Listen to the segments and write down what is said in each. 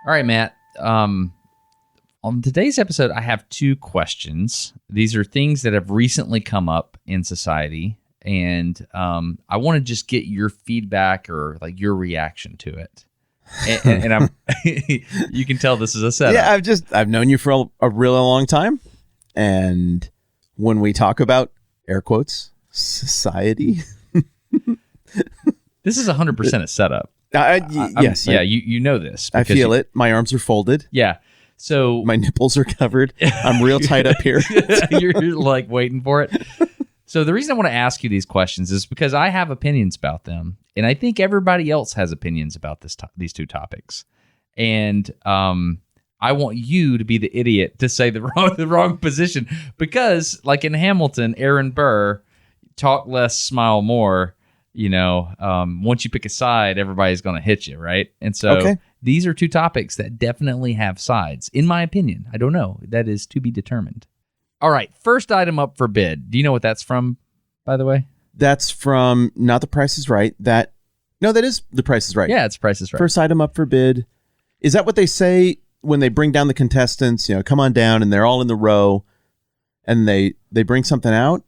All right, Matt. On today's episode, I have two questions. These are things that have recently come up in society, and I want to just get your feedback or like your reaction to it. And I'm, you can tell this is a setup. Yeah, I've known you for a really long time, and when we talk about air quotes society, this is 100% a setup. Yes, you know this. I feel it. My arms are folded. Yeah. So my nipples are covered. I'm real tight up here. You're like waiting for it. So the reason I want to ask you these questions is because I have opinions about them, and I think everybody else has opinions about these two topics. And I want you to be the idiot to say the wrong position, because like in Hamilton, Aaron Burr, talk less, smile more. You know, once you pick a side, everybody's going to hit you, right? And so These are two topics that definitely have sides, in my opinion. I don't know. That is to be determined. All right, first item up for bid. Do you know what that's from, by the way? That's from not The Price is Right. That is The Price is Right. Yeah, it's Price is Right. First item up for bid. Is that what they say when they bring down the contestants? You know, come on down, and they're all in the row, and they bring something out,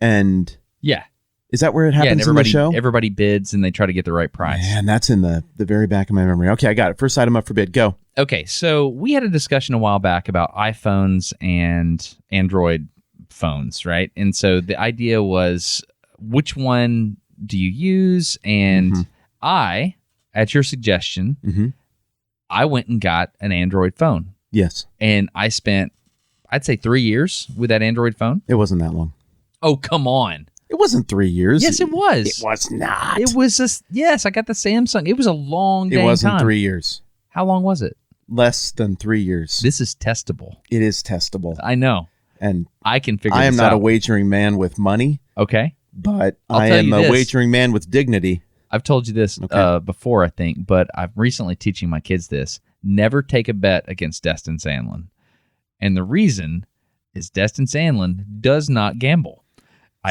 and yeah. Is that where it happens in the show? Everybody bids and they try to get the right price. Man, that's in the very back of my memory. Okay, I got it. First item up for bid. Go. Okay, so we had a discussion a while back about iPhones and Android phones, right? And so the idea was, which one do you use? And I, at your suggestion, I went and got an Android phone. Yes. And I spent, I'd say 3 years with that Android phone. It wasn't that long. Oh, come on. It wasn't 3 years. Yes, it was. It was not. It was just, yes, I got the Samsung. It was a long dang time. It wasn't 3 years. How long was it? Less than 3 years. This is testable. It is testable. I know. And I can figure this out. I am not a wagering man with money. Okay. But I am a wagering man with dignity. I've told you this before, I think, but I'm recently teaching my kids this. Never take a bet against Destin Sandlin. And the reason is Destin Sandlin does not gamble.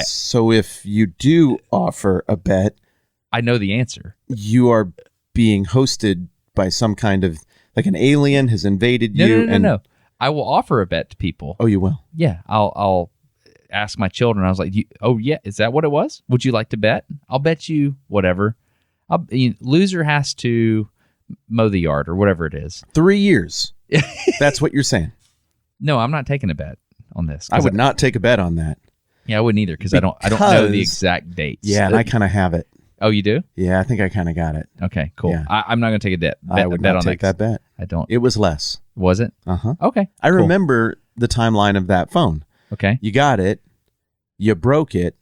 So if you do offer a bet, I know the answer. You are being hosted by some kind of, like an alien has invaded you. No. I will offer a bet to people. Oh, you will? Yeah. I'll ask my children. I was like, oh, yeah, is that what it was? Would you like to bet? I'll bet you whatever. Loser has to mow the yard or whatever it is. 3 years. That's what you're saying. No, I'm not taking a bet on this. I would not take a bet on that. Yeah, I wouldn't either because I don't know the exact dates. Yeah, and I kind of have it. Oh, you do? Yeah, I think I kind of got it. Okay, cool. Yeah. I'm not going to take a bet. I would not take that bet. I don't. It was less. Was it? Uh-huh. Okay. I remember the timeline of that phone. Okay. You got it. You broke it.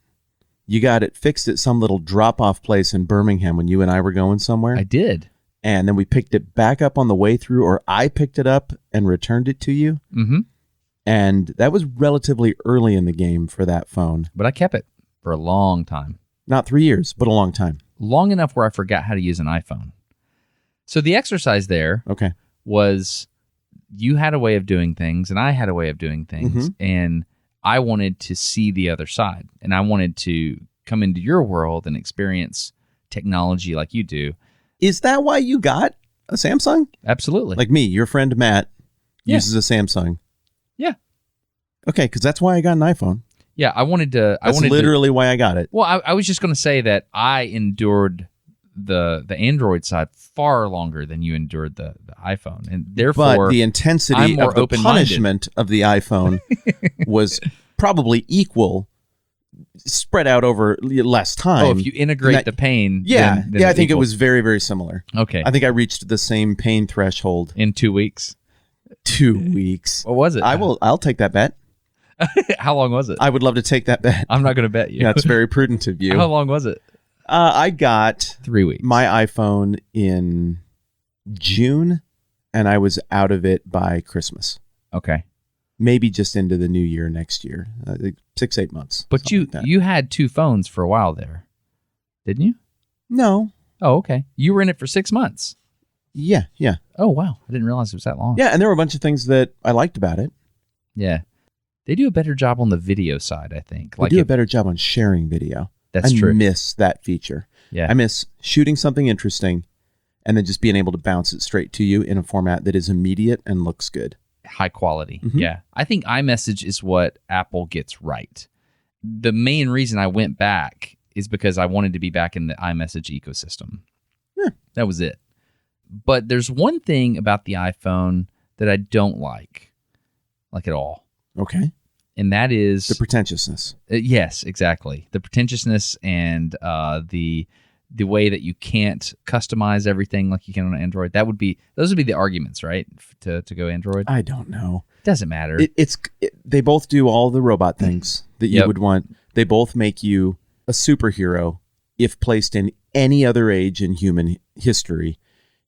You got it fixed at some little drop-off place in Birmingham when you and I were going somewhere. I did. And then we picked it back up on the way through, or I picked it up and returned it to you. Mm-hmm. And that was relatively early in the game for that phone. But I kept it for a long time. Not 3 years, but a long time. Long enough where I forgot how to use an iPhone. So the exercise there was you had a way of doing things and I had a way of doing things. And I wanted to see the other side. And I wanted to come into your world and experience technology like you do. Is that why you got a Samsung? Absolutely. Like me, your friend Matt uses a Samsung. Yeah. Okay, because that's why I got an iPhone. Yeah, I wanted to. That's literally why I got it. Well, I was just going to say that I endured the Android side far longer than you endured the iPhone, and therefore, but the intensity of the punishment of the iPhone was probably equal, spread out over less time. Oh, if you integrate the pain, then I think equal. it was very, very similar. Okay, I think I reached the same pain threshold in 2 weeks. 2 weeks. What was it? I'll take that bet. How long was it? I would love to take that bet. I'm not going to bet you. That's very prudent of you. How long was it? I got 3 weeks. My iPhone in June, and I was out of it by Christmas. Okay. Maybe just into the new year next year. 6-8 months. But you had two phones for a while there, didn't you? No. Oh, okay. You were in it for 6 months. Yeah. Oh, wow. I didn't realize it was that long. Yeah, and there were a bunch of things that I liked about it. Yeah. They do a better job on the video side, I think. They do a better job on sharing video. That's true. I miss that feature. Yeah. I miss shooting something interesting and then just being able to bounce it straight to you in a format that is immediate and looks good. High quality. Mhm. Yeah. I think iMessage is what Apple gets right. The main reason I went back is because I wanted to be back in the iMessage ecosystem. Yeah. That was it. But there's one thing about the iPhone that I don't like at all. Okay. And that is The pretentiousness. yes, exactly. The pretentiousness and the way that you can't customize everything like you can on Android. Those would be the arguments, right? To go Android. I don't know. Doesn't matter. They both do all the robot things that you Yep. would want. They both make you a superhero. If placed in any other age in human history,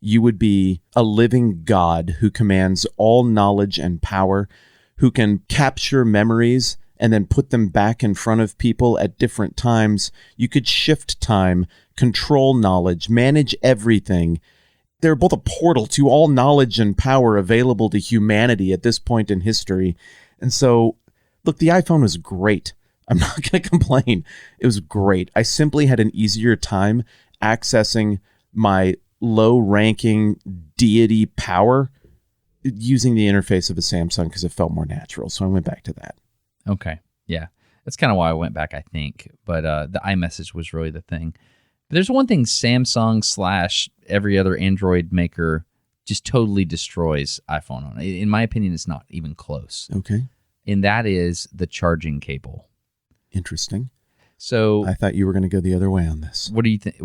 you would be a living god who commands all knowledge and power, who can capture memories and then put them back in front of people at different times. You could shift time, control knowledge, manage everything. They're both a portal to all knowledge and power available to humanity at this point in history. And so, look, the iPhone was great. I'm not going to complain. It was great. I simply had an easier time accessing my low-ranking deity power using the interface of a Samsung because it felt more natural. So I went back to that. Okay. Yeah. That's kind of why I went back, I think. But the iMessage was really the thing. But there's one thing Samsung / every other Android maker just totally destroys iPhone on. In my opinion, it's not even close. Okay. And that is the charging cable. Interesting. So I thought you were going to go the other way on this. what do you think?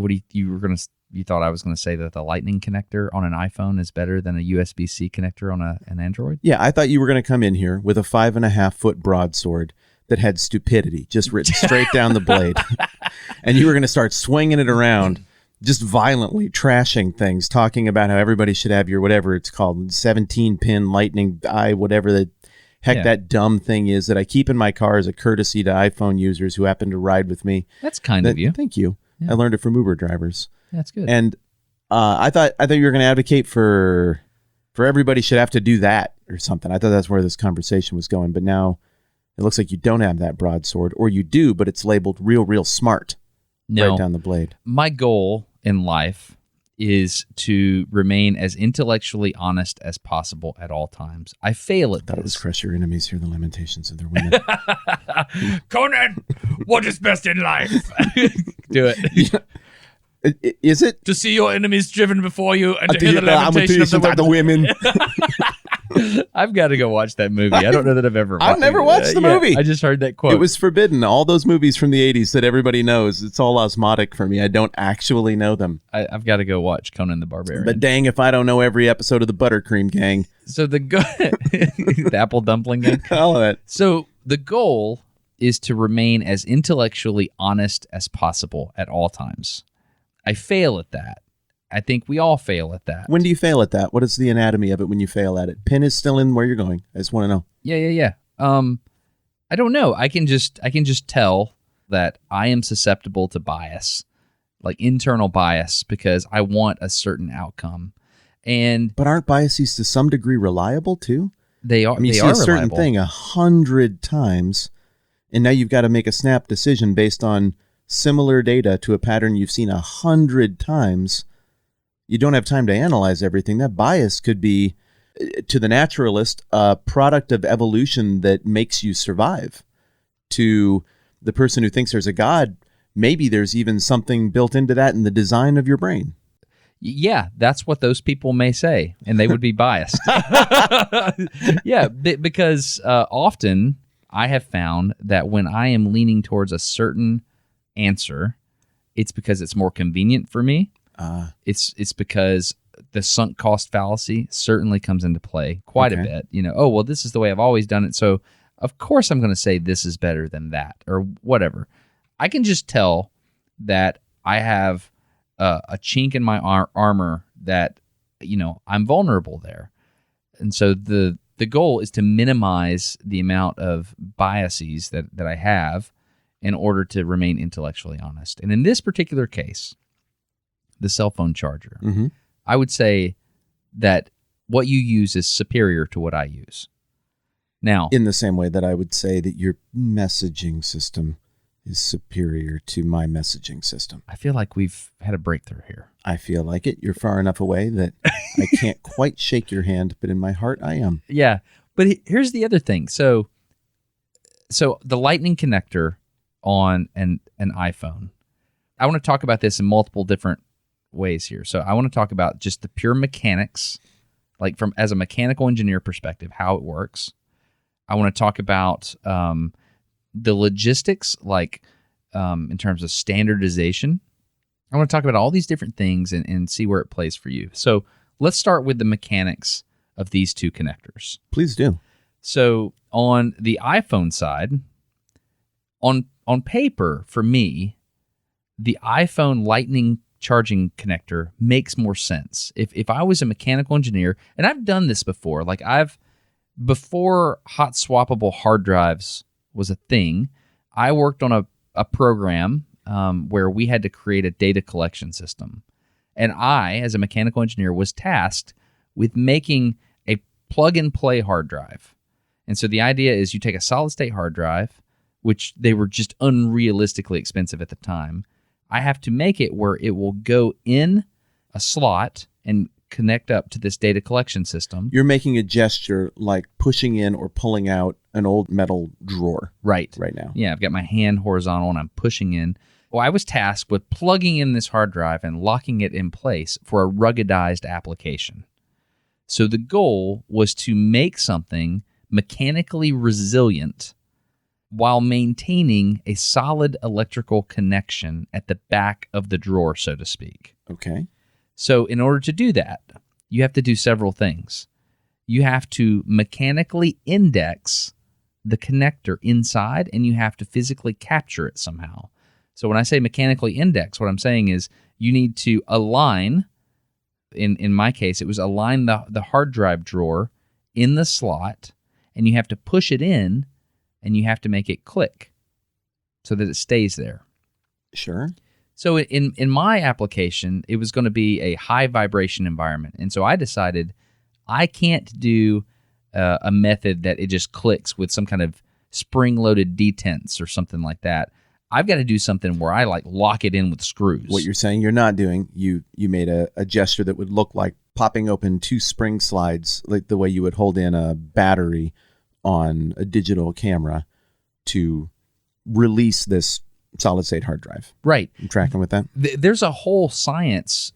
You thought I was going to say that the Lightning connector on an iPhone is better than a USB-C connector on an Android? Yeah, I thought you were going to come in here with a 5.5-foot broadsword that had stupidity just written straight down the blade. And you were going to start swinging it around, just violently trashing things, talking about how everybody should have your whatever it's called, 17-pin lightning eye, whatever the heck that dumb thing is that I keep in my car as a courtesy to iPhone users who happen to ride with me. That's kind of you. Thank you. Yeah. I learned it from Uber drivers. That's good. And I thought you were going to advocate for everybody should have to do that or something. I thought that's where this conversation was going. But now it looks like you don't have that broadsword, or you do, but it's labeled real smart right down the blade. My goal in life is to remain as intellectually honest as possible at all times. I fail at Thought it was this. crush your enemies, hear the lamentations of their women. Conan, what is best in life? Do it. Is it? To see your enemies driven before you and to I'm hear the gonna tell lamentation you of the something women. about the women. I've got to go watch that movie. I don't know that I've ever I've never watched the movie. I just heard that quote. It was forbidden. All those movies from the 80s that everybody knows, it's all osmotic for me. I don't actually know them. I've got to go watch Conan the Barbarian. But dang if I don't know every episode of the Buttercream Gang. So the apple dumpling gang. All of it. So the goal is to remain as intellectually honest as possible at all times. I fail at that. I think we all fail at that. When do you fail at that? What is the anatomy of it when you fail at it? Pin is still in where you're going. I just want to know. Yeah. I don't know. I can just tell that I am susceptible to bias, like internal bias, because I want a certain outcome. But aren't biases to some degree reliable too? They are. I mean, you see a certain thing 100 times, and now you've got to make a snap decision based on similar data to a pattern you've seen 100 times. You don't have time to analyze everything. That bias could be, to the naturalist, a product of evolution that makes you survive. To the person who thinks there's a God, maybe there's even something built into that in the design of your brain. Yeah, that's what those people may say, and they would be biased. Yeah, because often I have found that when I am leaning towards a certain answer, it's because it's more convenient for me. It's because the sunk cost fallacy certainly comes into play quite a bit. Oh, well, this is the way I've always done it, so of course I'm going to say this is better than that, or whatever. I can just tell that I have a chink in my armor that, I'm vulnerable there. And so the goal is to minimize the amount of biases that I have in order to remain intellectually honest. And in this particular case, the cell phone charger, I would say that what you use is superior to what I use. Now, in the same way that I would say that your messaging system is superior to my messaging system. I feel like we've had a breakthrough here. I feel like it. You're far enough away that I can't quite shake your hand, but in my heart, I am. Yeah, but here's the other thing. So the Lightning connector on an iPhone, I want to talk about this in multiple different ways here. So I want to talk about just the pure mechanics, like from as a mechanical engineer perspective, how it works. I want to talk about the logistics, like in terms of standardization. I want to talk about all these different things and see where it plays for you. So let's start with the mechanics of these two connectors. Please do. So on the iPhone side, on paper, for me, the iPhone Lightning charging connector makes more sense. If I was a mechanical engineer, and I've done this before, like before hot swappable hard drives was a thing, I worked on a program where we had to create a data collection system. And I, as a mechanical engineer, was tasked with making a plug-and-play hard drive. And so the idea is you take a solid-state hard drive, which they were just unrealistically expensive at the time. I have to make it where it will go in a slot and connect up to this data collection system. You're making a gesture like pushing in or pulling out an old metal drawer. Right now. Yeah, I've got my hand horizontal and I'm pushing in. Well, I was tasked with plugging in this hard drive and locking it in place for a ruggedized application. So the goal was to make something mechanically resilient while maintaining a solid electrical connection at the back of the drawer, so to speak. Okay. So in order to do that, you have to do several things. You have to mechanically index the connector inside, and you have to physically capture it somehow. So when I say mechanically index, what I'm saying is you need to align, in my case, it was align the hard drive drawer in the slot, and you have to push it in, and you have to make it click so that it stays there. Sure. So in my application, it was going to be a high vibration environment. And so I decided I can't do a method that it just clicks with some kind of spring-loaded detents or something like that. I've got to do something where I like lock it in with screws. What you're saying you're not doing, you made a gesture that would look like popping open two spring slides, like the way you would hold in a battery on a digital camera to release this solid-state hard drive. Right. You tracking with that? There's a whole science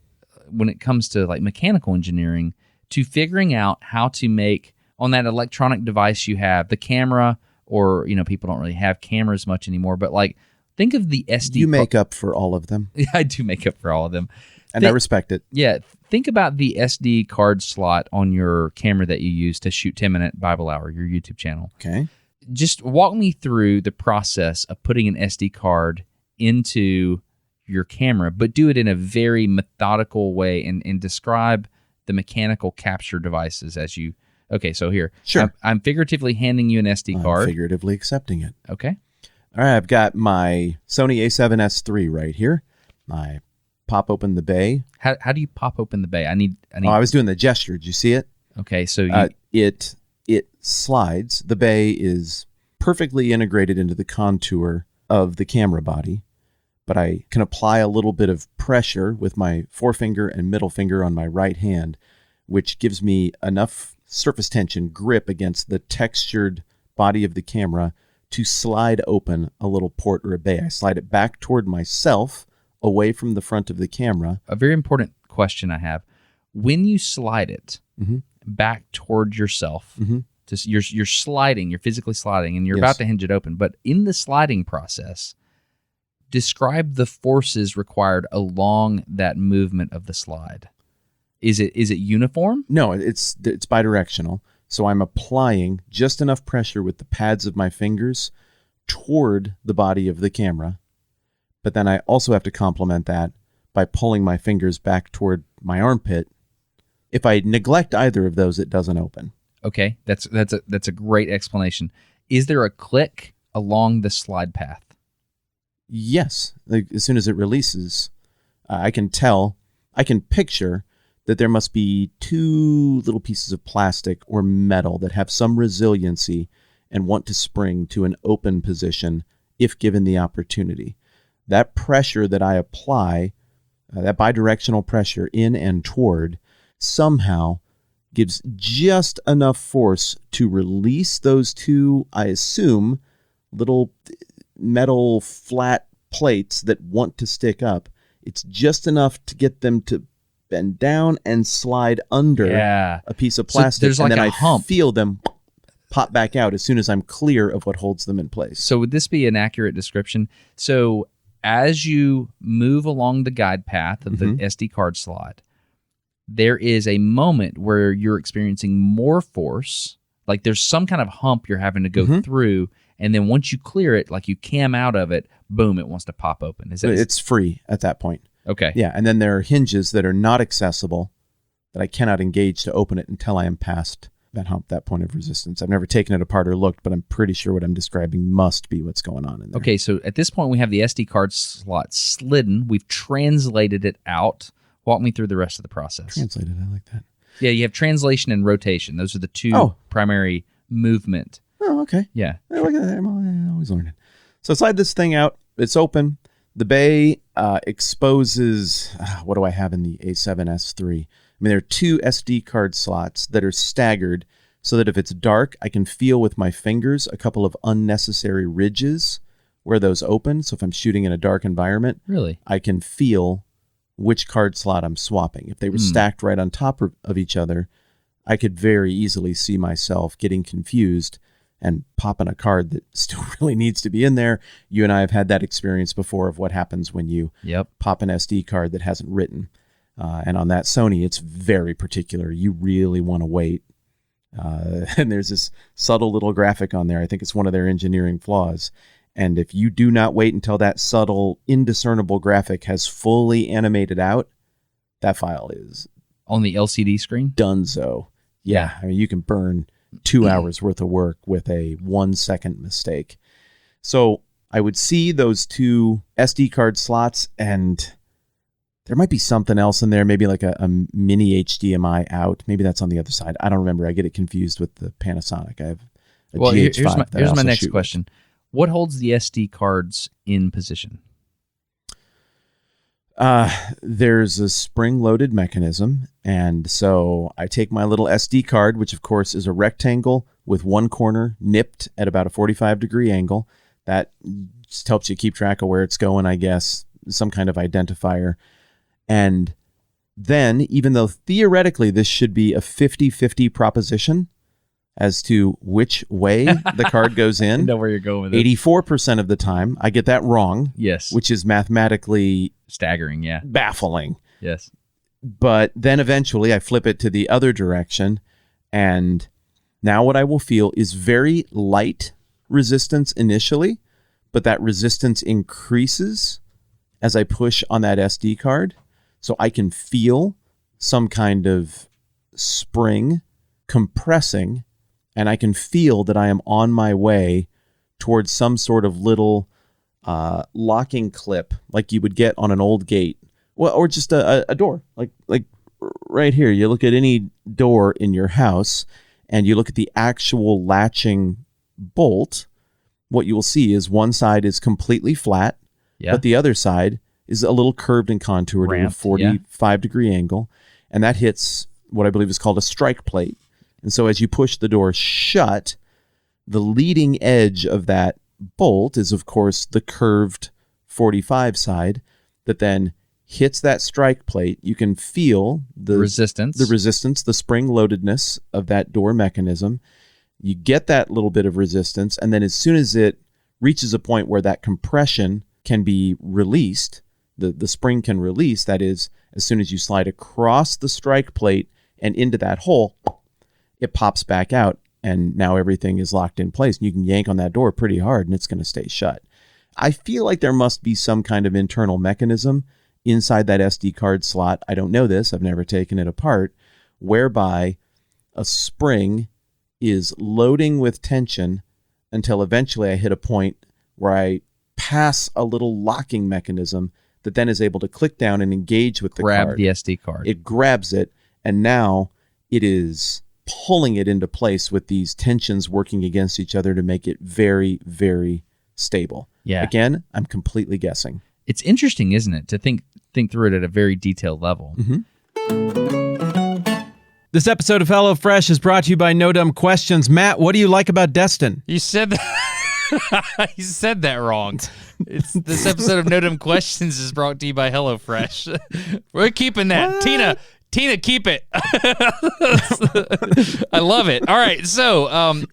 when it comes to like mechanical engineering to figuring out how to make on that electronic device you have, the camera, or, you know, people don't really have cameras much anymore, but like think of the SD. You make up for all of them. Yeah, I do make up for all of them. And I respect it. Yeah. Think about the SD card slot on your camera that you use to shoot 10-Minute Bible Hour, your YouTube channel. Okay. Just walk me through the process of putting an SD card into your camera, but do it in a very methodical way and describe the mechanical capture devices as you... Okay, so here. Sure. I'm figuratively handing you an SD card. Figuratively accepting it. Okay. All right, I've got my Sony a7S III right here. I pop open the bay. How do you pop open the bay? I need. Oh, I was doing the gesture. Did you see it? Okay, so you... It slides. The bay is perfectly integrated into the contour of the camera body, but I can apply a little bit of pressure with my forefinger and middle finger on my right hand, which gives me enough surface tension grip against the textured body of the camera to slide open a little port or a bay. I slide it back toward myself, away from the front of the camera. A very important question I have. When you slide it back toward yourself, you're sliding, you're physically sliding, and you're about to hinge it open. But in the sliding process, describe the forces required along that movement of the slide. Is it uniform? No, it's bidirectional. So I'm applying just enough pressure with the pads of my fingers toward the body of the camera. But then I also have to complement that by pulling my fingers back toward my armpit. If I neglect either of those, it doesn't open. Okay, that's a great explanation. Is there a click along the slide path? Yes. Like, as soon as it releases, I can picture that there must be two little pieces of plastic or metal that have some resiliency and want to spring to an open position if given the opportunity. That pressure that I apply, that bidirectional pressure in and toward, somehow gives just enough force to release those two, I assume, little metal flat plates that want to stick up. It's just enough to get them to bend down and slide under a piece of plastic. So there's like and then a hump. Feel them pop back out as soon as I'm clear of what holds them in place. So would this be an accurate description? So as you move along the guide path of the SD card slot, there is a moment where you're experiencing more force, like there's some kind of hump you're having to go through, and then once you clear it, like you cam out of it, boom, it wants to pop open. It's free at that point. Okay. Yeah, and then there are hinges that are not accessible that I cannot engage to open it until I am past that hump, that point of resistance. I've never taken it apart or looked, but I'm pretty sure what I'm describing must be what's going on in there. Okay, so at this point, we have the SD card slot slidden. We've translated it out. Walk me through the rest of the process. Translated, I like that. Yeah, you have translation and rotation. Those are the two primary movement. Oh, okay. Yeah. Hey, look at that. I'm always learning. So slide this thing out. It's open. The bay exposes, what do I have in the A7S3? I mean, there are two SD card slots that are staggered so that if it's dark, I can feel with my fingers a couple of unnecessary ridges where those open. So if I'm shooting in a dark environment, really, I can feel which card slot I'm swapping. If they were stacked right on top of each other, I could very easily see myself getting confused and popping a card that still really needs to be in there. You and I have had that experience before of what happens when you pop an SD card that hasn't written. And on that Sony, it's very particular. You really want to wait. And there's this subtle little graphic on there. I think it's one of their engineering flaws. And if you do not wait until that subtle, indiscernible graphic has fully animated out, that file is on the LCD screen. Donezo. Yeah, I mean, you can burn 2 hours worth of work with a 1 second mistake. So I would see those two SD card slots, and there might be something else in there, maybe like a mini HDMI out. Maybe that's on the other side. I don't remember. I get it confused with the Panasonic. I have a GH5. Here's my next question. What holds the SD cards in position? There's a spring-loaded mechanism, and so I take my little SD card, which of course is a rectangle with one corner nipped at about a 45-degree angle. That just helps you keep track of where it's going, I guess, some kind of identifier. And then, even though theoretically this should be a 50-50 proposition as to which way the card goes in, I know where you're going with it. 84% of the time, I get that wrong. Yes. Which is mathematically staggering, baffling. Yes. But then eventually I flip it to the other direction, and now what I will feel is very light resistance initially, but that resistance increases as I push on that SD card. So I can feel some kind of spring compressing, and I can feel that I am on my way towards some sort of little locking clip like you would get on an old gate. Well, or just a door, like right here. You look at any door in your house and you look at the actual latching bolt, what you will see is one side is completely flat, but the other side is a little curved and contoured at a 45-degree angle, and that hits what I believe is called a strike plate. And so as you push the door shut, the leading edge of that bolt is, of course, the curved 45 side that then hits that strike plate. You can feel the resistance, the spring loadedness of that door mechanism. You get that little bit of resistance, and then as soon as it reaches a point where that compression can be released, the spring can release, that is, as soon as you slide across the strike plate and into that hole, it pops back out, and now everything is locked in place. And you can yank on that door pretty hard, and it's going to stay shut. I feel like there must be some kind of internal mechanism inside that SD card slot. I don't know this. I've never taken it apart, whereby a spring is loading with tension until eventually I hit a point where I pass a little locking mechanism that then is able to click down and engage with the card. Grab the SD card. It grabs it, and now it is pulling it into place with these tensions working against each other to make it very, very stable. Yeah. Again, I'm completely guessing. It's interesting, isn't it, to think through it at a very detailed level. This episode of HelloFresh is brought to you by No Dumb Questions. Matt, what do you like about Destin? You said that. You said that wrong. This episode of No Dumb Questions is brought to you by HelloFresh. We're keeping that. What? Tina, keep it. I love it. All right, so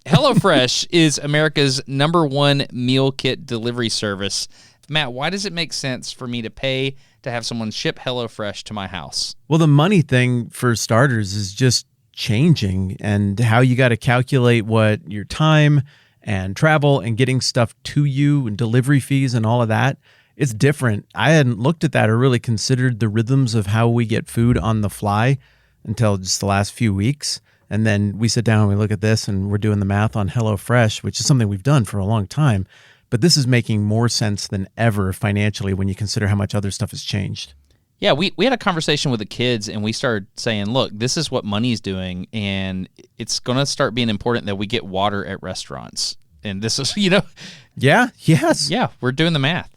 HelloFresh is America's #1 meal kit delivery service. Matt, why does it make sense for me to pay to have someone ship HelloFresh to my house? Well, the money thing, for starters, is just changing, and how you got to calculate what your time and travel and getting stuff to you and delivery fees and all of that. It's different. I hadn't looked at that or really considered the rhythms of how we get food on the fly until just the last few weeks. And then we sit down and we look at this and we're doing the math on HelloFresh, which is something we've done for a long time. But this is making more sense than ever financially when you consider how much other stuff has changed. Yeah, we had a conversation with the kids, and we started saying, look, this is what money's doing, and it's going to start being important that we get water at restaurants. And this is, Yeah, yes. Yeah, we're doing the math.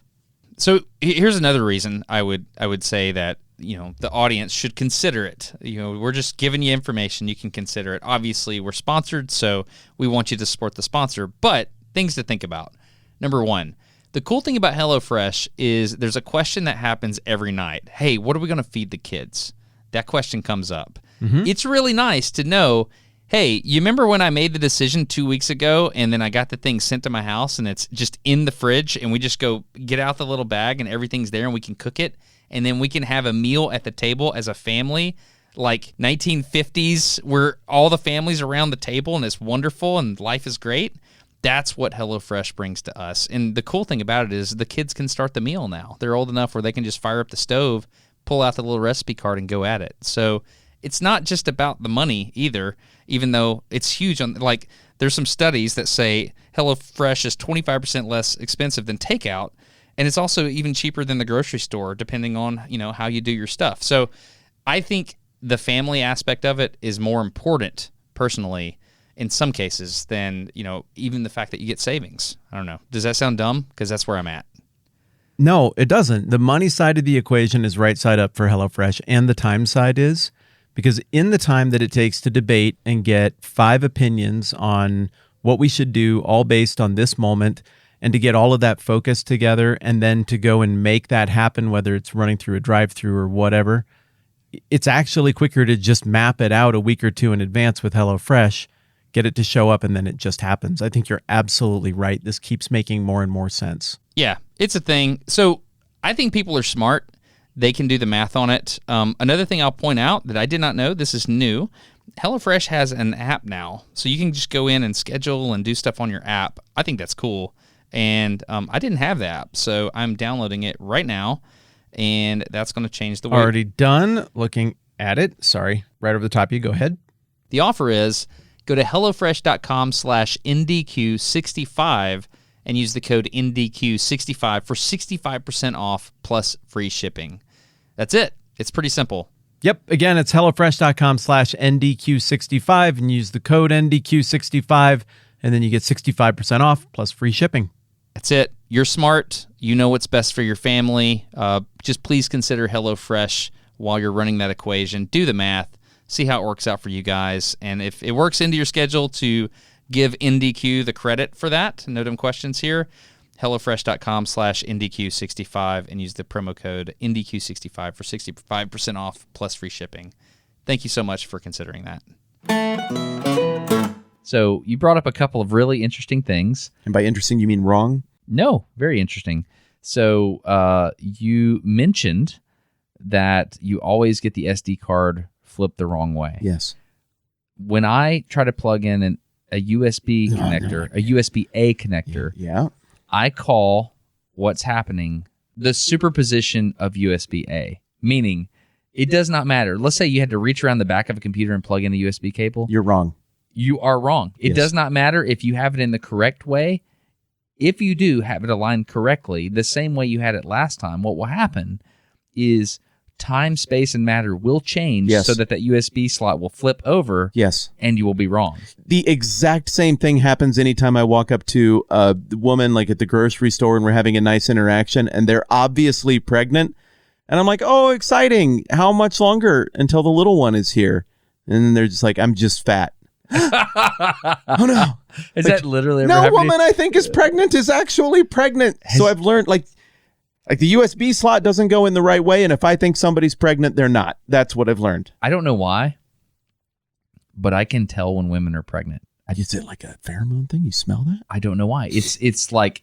So here's another reason I would say that, the audience should consider it. We're just giving you information. You can consider it. Obviously, we're sponsored, so we want you to support the sponsor, but things to think about. Number one, the cool thing about HelloFresh is there's a question that happens every night. Hey, what are we going to feed the kids? That question comes up. Mm-hmm. It's really nice to know, hey, you remember when I made the decision 2 weeks ago and then I got the thing sent to my house and it's just in the fridge and we just go get out the little bag and everything's there and we can cook it and then we can have a meal at the table as a family like 1950s where all the families around the table and it's wonderful and life is great. That's what HelloFresh brings to us. And the cool thing about it is the kids can start the meal now. They're old enough where they can just fire up the stove, pull out the little recipe card, and go at it. So it's not just about the money either, even though it's huge. There's some studies that say HelloFresh is 25% less expensive than takeout, and it's also even cheaper than the grocery store, depending on how you do your stuff. So I think the family aspect of it is more important, personally, in some cases than, even the fact that you get savings. I don't know. Does that sound dumb? Because that's where I'm at. No, it doesn't. The money side of the equation is right side up for HelloFresh, and the time side is, because in the time that it takes to debate and get 5 opinions on what we should do, all based on this moment, and to get all of that focused together and then to go and make that happen, whether it's running through a drive-through or whatever, it's actually quicker to just map it out a week or two in advance with HelloFresh, get it to show up, and then it just happens. I think you're absolutely right. This keeps making more and more sense. Yeah, it's a thing. So I think people are smart. They can do the math on it. Another thing I'll point out that I did not know, this is new, HelloFresh has an app now. So you can just go in and schedule and do stuff on your app. I think that's cool. And I didn't have the app, so I'm downloading it right now, and that's going to change the way. Already done. Looking at it. Sorry. Right over the top of you. Go ahead. The offer is go to HelloFresh.com/NDQ65 and use the code NDQ65 for 65% off plus free shipping. That's it. It's pretty simple. Yep. Again, it's HelloFresh.com/NDQ65 and use the code NDQ65, and then you get 65% off plus free shipping. That's it. You're smart. You know what's best for your family. Just please consider HelloFresh while you're running that equation. Do the math. See how it works out for you guys. And if it works into your schedule to give NDQ the credit for that, no dumb questions here, HelloFresh.com/NDQ65 and use the promo code NDQ65 for 65% off plus free shipping. Thank you so much for considering that. So you brought up a couple of really interesting things. And by interesting, you mean wrong? No, very interesting. So you mentioned that you always get the SD card flipped the wrong way. Yes. When I try to plug in a USB connector, a USB-A connector, yeah, I call what's happening the superposition of USB-A, meaning it does not matter. Let's say you had to reach around the back of a computer and plug in a USB cable. You're wrong. You are wrong. It does not matter if you have it in the correct way. If you do have it aligned correctly, the same way you had it last time, what will happen is time, space, and matter will change Yes. so that USB slot will flip over Yes. and you will be wrong. The exact same thing happens anytime I walk up to a woman like at the grocery store and we're having a nice interaction and they're obviously pregnant. And I'm like, oh, exciting. How much longer until the little one is here? And then they're just like, I'm just fat. Oh, no. Is Like, that literally ever no happened? woman I think is pregnant is actually pregnant. So I've learned like the USB slot doesn't go in the right way. And if I think somebody's pregnant, they're not. That's what I've learned. I don't know why, but I can tell when women are pregnant. Is it like a pheromone thing? You smell that? I don't know why. It's like,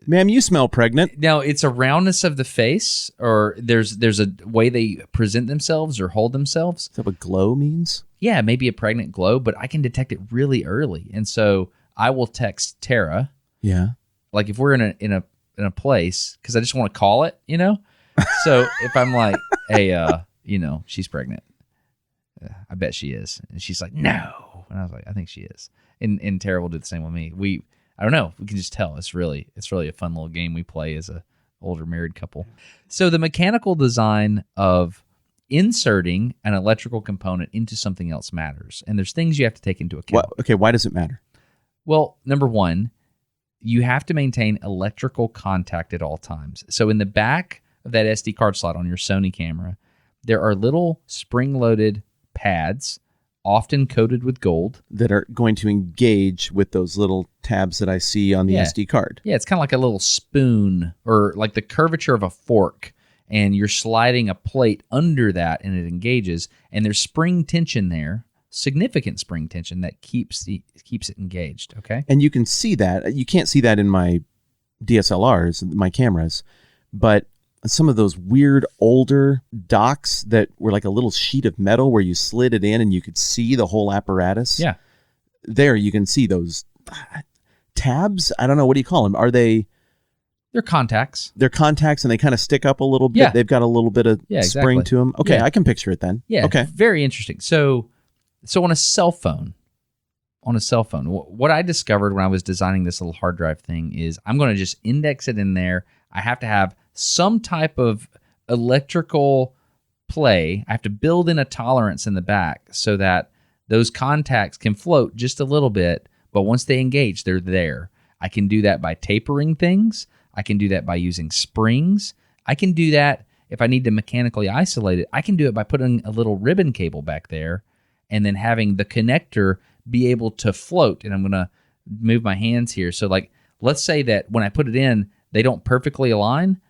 Ma'am, you smell pregnant. now it's a roundness of the face, or there's a way they present themselves or hold themselves. Is that what glow means? Yeah, maybe a pregnant glow, but I can detect it really early. And so I will text Tara, Yeah. like if we're in a place, because I just want to call it, you know? So if I'm like, hey, she's pregnant. I bet she is. And she's like, no. And I was like, I think she is. And Tara will do the same with me. I don't know. We can just tell. It's really a fun little game we play as a older married couple. So the mechanical design of inserting an electrical component into something else matters. And there's things you have to take into account. Why does it matter? Well, number one, you have to maintain electrical contact at all times. So in the back of that SD card slot on your Sony camera, there are little spring-loaded pads, often coated with gold, That are going to engage with those little tabs that I see on the Yeah. SD card. Yeah, it's kind of like a little spoon or like the curvature of a fork, and you're sliding a plate under that and it engages, and there's spring tension there, significant spring tension that keeps it engaged, okay? And you can see that. You can't see that in my DSLRs, my cameras, but some of those weird older docks that were like a little sheet of metal where you slid it in and you could see the whole apparatus. Yeah. There you can see those tabs. I don't know. What do you call them? They're contacts. They're contacts and they kind of stick up a little bit. Yeah. They've got a little bit of spring exactly. to them. Okay, Yeah. I can picture it then. Yeah. Okay. Very interesting. So on a cell phone, what I discovered when I was designing this little hard drive thing is I'm going to just index it in there. I have to have some type of electrical play. I have to build in a tolerance in the back so that those contacts can float just a little bit, but once they engage, they're there. I can do that by tapering things. I can do that by using springs. I can do that if I need to mechanically isolate it. I can do it by putting a little ribbon cable back there and then having the connector be able to float. And I'm going to move my hands here. So like, let's say that when I put it in, they don't perfectly align.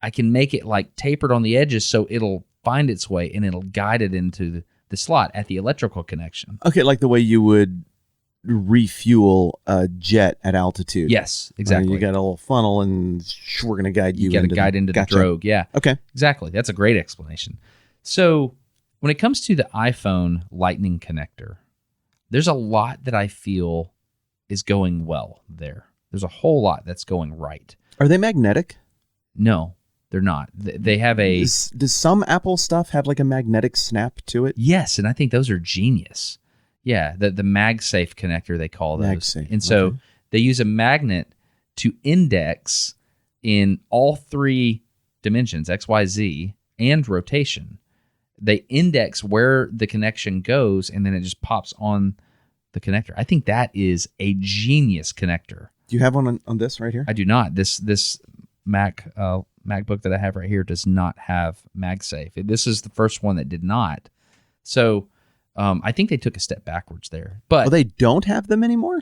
I can make it like tapered on the edges so it'll find its way and it'll guide it into the slot at the electrical connection. Okay, like the way you would refuel a jet at altitude. Yes, exactly. You got a little funnel and we're going to guide you. You got to guide into Gotcha. the drogue. Yeah. Okay. Exactly. That's a great explanation. So when it comes to the iPhone Lightning connector, there's a lot that I feel is going well there. There's a whole lot that's going right. Are they magnetic? No, they're not. They have a... Does some Apple stuff have like a magnetic snap to it? Yes, and I think those are genius. Yeah, the MagSafe connector, they call those. MagSafe, And so okay. they use a magnet to index in all three dimensions, X, Y, Z, and rotation. They index where the connection goes, and then it just pops on the connector. I think that is a genius connector. Do you have one on this right here? I do not. This MacBook that I have right here does not have MagSafe. This is the first one that did not. So I think they took a step backwards there. But they don't have them anymore?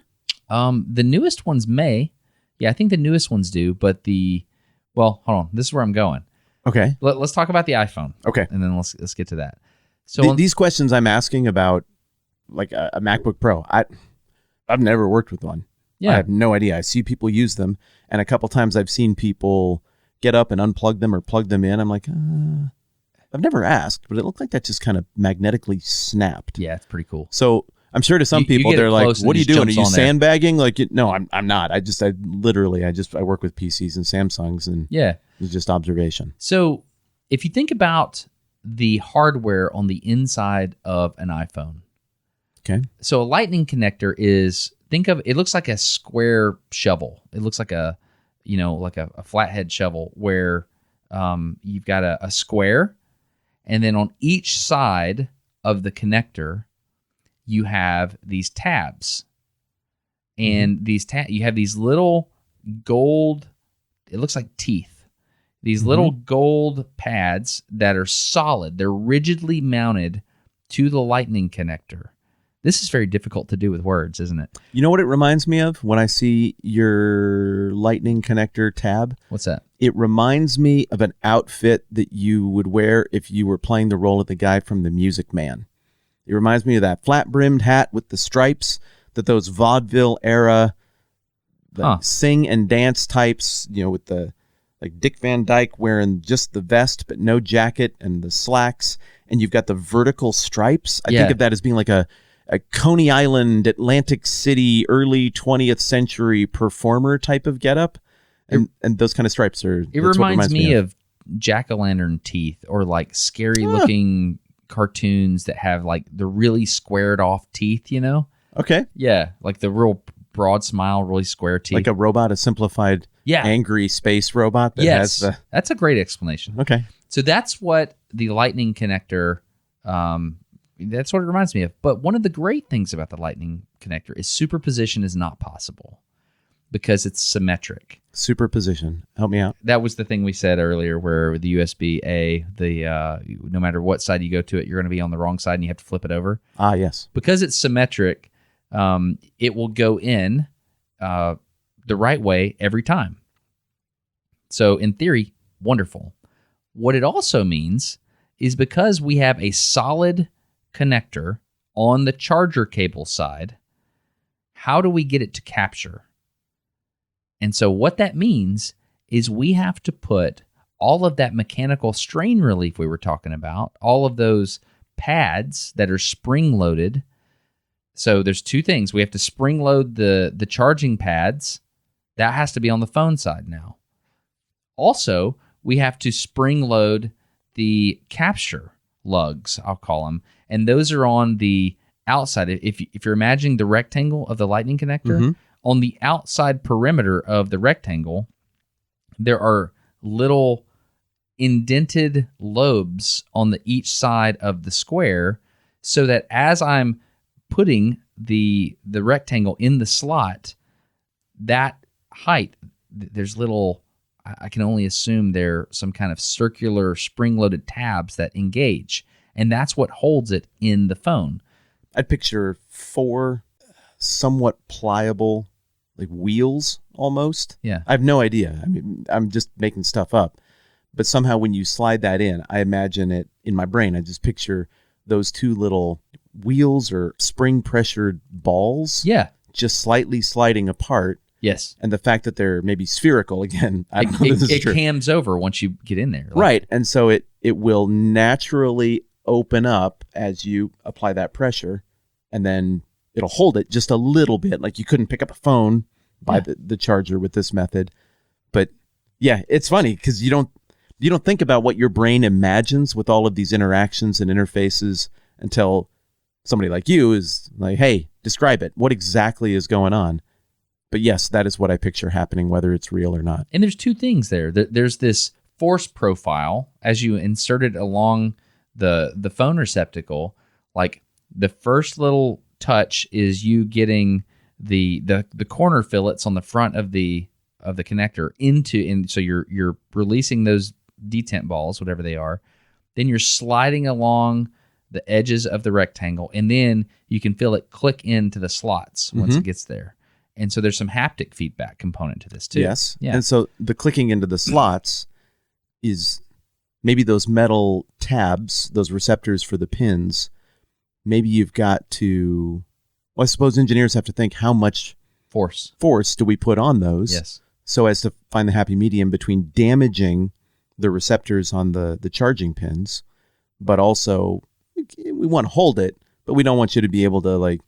the newest ones may. Yeah, I think the newest ones do. But hold on. This is where I'm going. Okay. Let's talk about the iPhone. Okay. And then let's get to that. So These questions I'm asking about, like a MacBook Pro, I've never worked with one. yeah, I have no idea. I see people use them, and a couple times I've seen people get up and unplug them or plug them in. I'm like, I've never asked, but it looked like that just kind of magnetically snapped. yeah, it's pretty cool. So I'm sure to some You people get they're it like, close and "What are it you just doing? Are jumps you on there." sandbagging?" Like, no, I'm not. I work with PCs and Samsungs, and Yeah. it's just observation. So if you think about the hardware on the inside of an iPhone, Okay. so a Lightning connector is, it looks like a square shovel. It looks like a flathead shovel where you've got a square, And then on each side of the connector, you have these tabs. And you have these little gold, it looks like teeth. These little gold pads that are solid. They're rigidly mounted to the lightning connector. This is very difficult to do with words, isn't it? You know what it reminds me of when I see your lightning connector tab? What's that? It reminds me of an outfit that you would wear if you were playing the role of the guy from The Music Man. It reminds me of that flat-brimmed hat with the stripes that those vaudeville era sing and dance types, with the like Dick Van Dyke wearing just the vest but no jacket and the slacks, and you've got the vertical stripes. I think of that as being like a Coney Island, Atlantic City, early 20th century performer type of getup, and those kind of stripes are. It reminds me of jack-o'-lantern teeth, or like scary looking cartoons that have like the really squared off teeth. Okay. Yeah, like the real broad smile, really square teeth, like a robot, a simplified, angry space robot. That has the... That's a great explanation. Okay, so that's what the lightning connector. That's what it reminds me of. But one of the great things about the lightning connector is superposition is not possible because it's symmetric. Superposition. Help me out. That was the thing we said earlier where with the USB-A, no matter what side you go to it, you're going to be on the wrong side and you have to flip it over. Ah, yes. Because it's symmetric, it will go in the right way every time. So in theory, wonderful. What it also means is because we have a solid connector on the charger cable side, how do we get it to capture? And so what that means is we have to put all of that mechanical strain relief we were talking about, all of those pads that are spring-loaded. So there's two things. We have to spring-load the charging pads. That has to be on the phone side now. Also, we have to spring-load the capture lugs, I'll call them. And those are on the outside. If you're imagining the rectangle of the lightning connector, on the outside perimeter of the rectangle, there are little indented lobes on each side of the square, so that as I'm putting the rectangle in the slot, that height, there's little, I can only assume they're some kind of circular spring-loaded tabs that engage. And that's what holds it in the phone. I'd picture 4 somewhat pliable, like wheels almost. Yeah. I have no idea. I mean, I'm just making stuff up. But somehow when you slide that in, I imagine it in my brain. I just picture those 2 little wheels or spring-pressured balls. Yeah. Just slightly sliding apart. Yes. And the fact that they're maybe spherical again. I don't know if this is true. It cams over once you get in there. Right. And so it will naturally open up as you apply that pressure, and then it'll hold it just a little bit. Like you couldn't pick up a phone by the charger with this method. But yeah, it's funny because you don't think about what your brain imagines with all of these interactions and interfaces until somebody like you is like, hey, describe it. What exactly is going on? But yes, that is what I picture happening, whether it's real or not. And there's 2 things there. There's this force profile as you insert it along the phone receptacle. Like the first little touch is you getting the corner fillets on the front of the connector and so you're releasing those detent balls, whatever they are. Then you're sliding along the edges of the rectangle, and then you can feel it click into the slots once it gets there. And so there's some haptic feedback component to this too. Yes. Yeah. And so the clicking into the slots is maybe those metal tabs, those receptors for the pins. Maybe you've got to, well, I suppose engineers have to think how much force do we put on those? Yes. So as to find the happy medium between damaging the receptors on the charging pins, but also we want to hold it, but we don't want you to be able to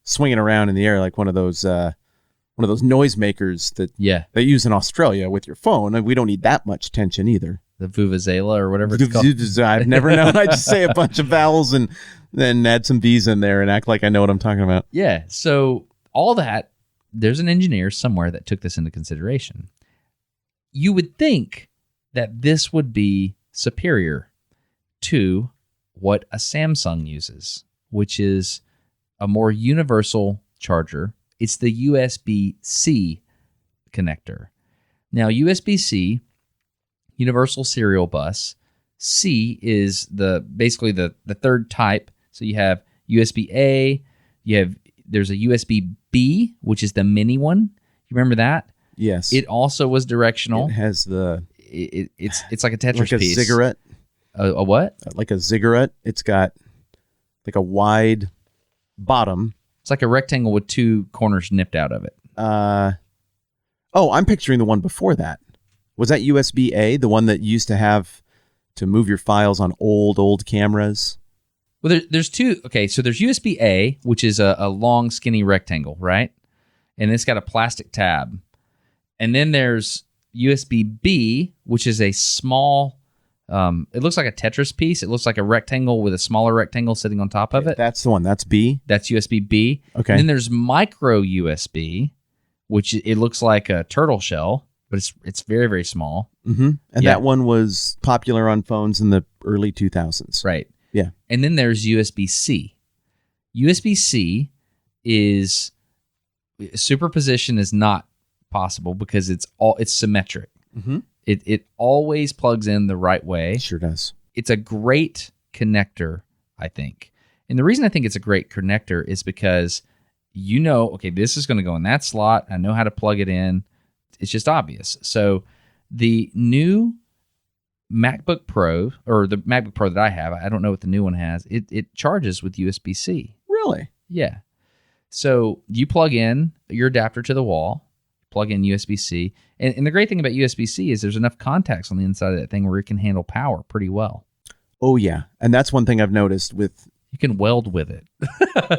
swing it around in the air like one of those noisemakers that they use in Australia with your phone. And we don't need that much tension either. The vuvuzela or whatever it's called. I've never known. I just say a bunch of vowels and then add some V's in there and act like I know what I'm talking about. Yeah. So all that, there's an engineer somewhere that took this into consideration. You would think that this would be superior to what a Samsung uses, which is a more universal charger. It's the USB-C connector. Now, USB-C, Universal Serial Bus, C is basically the third type. So you have USB-A, there's a USB-B, which is the mini one. You remember that? Yes. It also was directional. It has it's like a Tetris like a piece. ziggurat. A what? Like a ziggurat. It's got like a wide bottom. It's like a rectangle with two corners nipped out of it. I'm picturing the one before that. Was that USB-A, the one that you used to have to move your files on old cameras? Well, there's two. Okay, so there's USB-A, which is a long, skinny rectangle, right? And it's got a plastic tab. And then there's USB-B, which is a small, it looks like a Tetris piece. It looks like a rectangle with a smaller rectangle sitting on top of it. That's the one. That's B? That's USB-B. Okay. And then there's micro USB, which it looks like a turtle shell, but it's very, very small. Mm-hmm. And that one was popular on phones in the early 2000s. Right. Yeah. And then there's USB-C. USB-C is superposition is not possible because it's symmetric. Mm-hmm. It always plugs in the right way. It sure does. It's a great connector, I think. And the reason I think it's a great connector is because okay, this is going to go in that slot. I know how to plug it in. It's just obvious. So the new MacBook Pro, or the MacBook Pro that I have, I don't know what the new one has, it charges with USB-C. Really? Yeah. So you plug in your adapter to the wall, plug in USB-C, and the great thing about USB-C is there's enough contacts on the inside of that thing where it can handle power pretty well. Oh, yeah. And that's one thing I've noticed with... You can weld with it.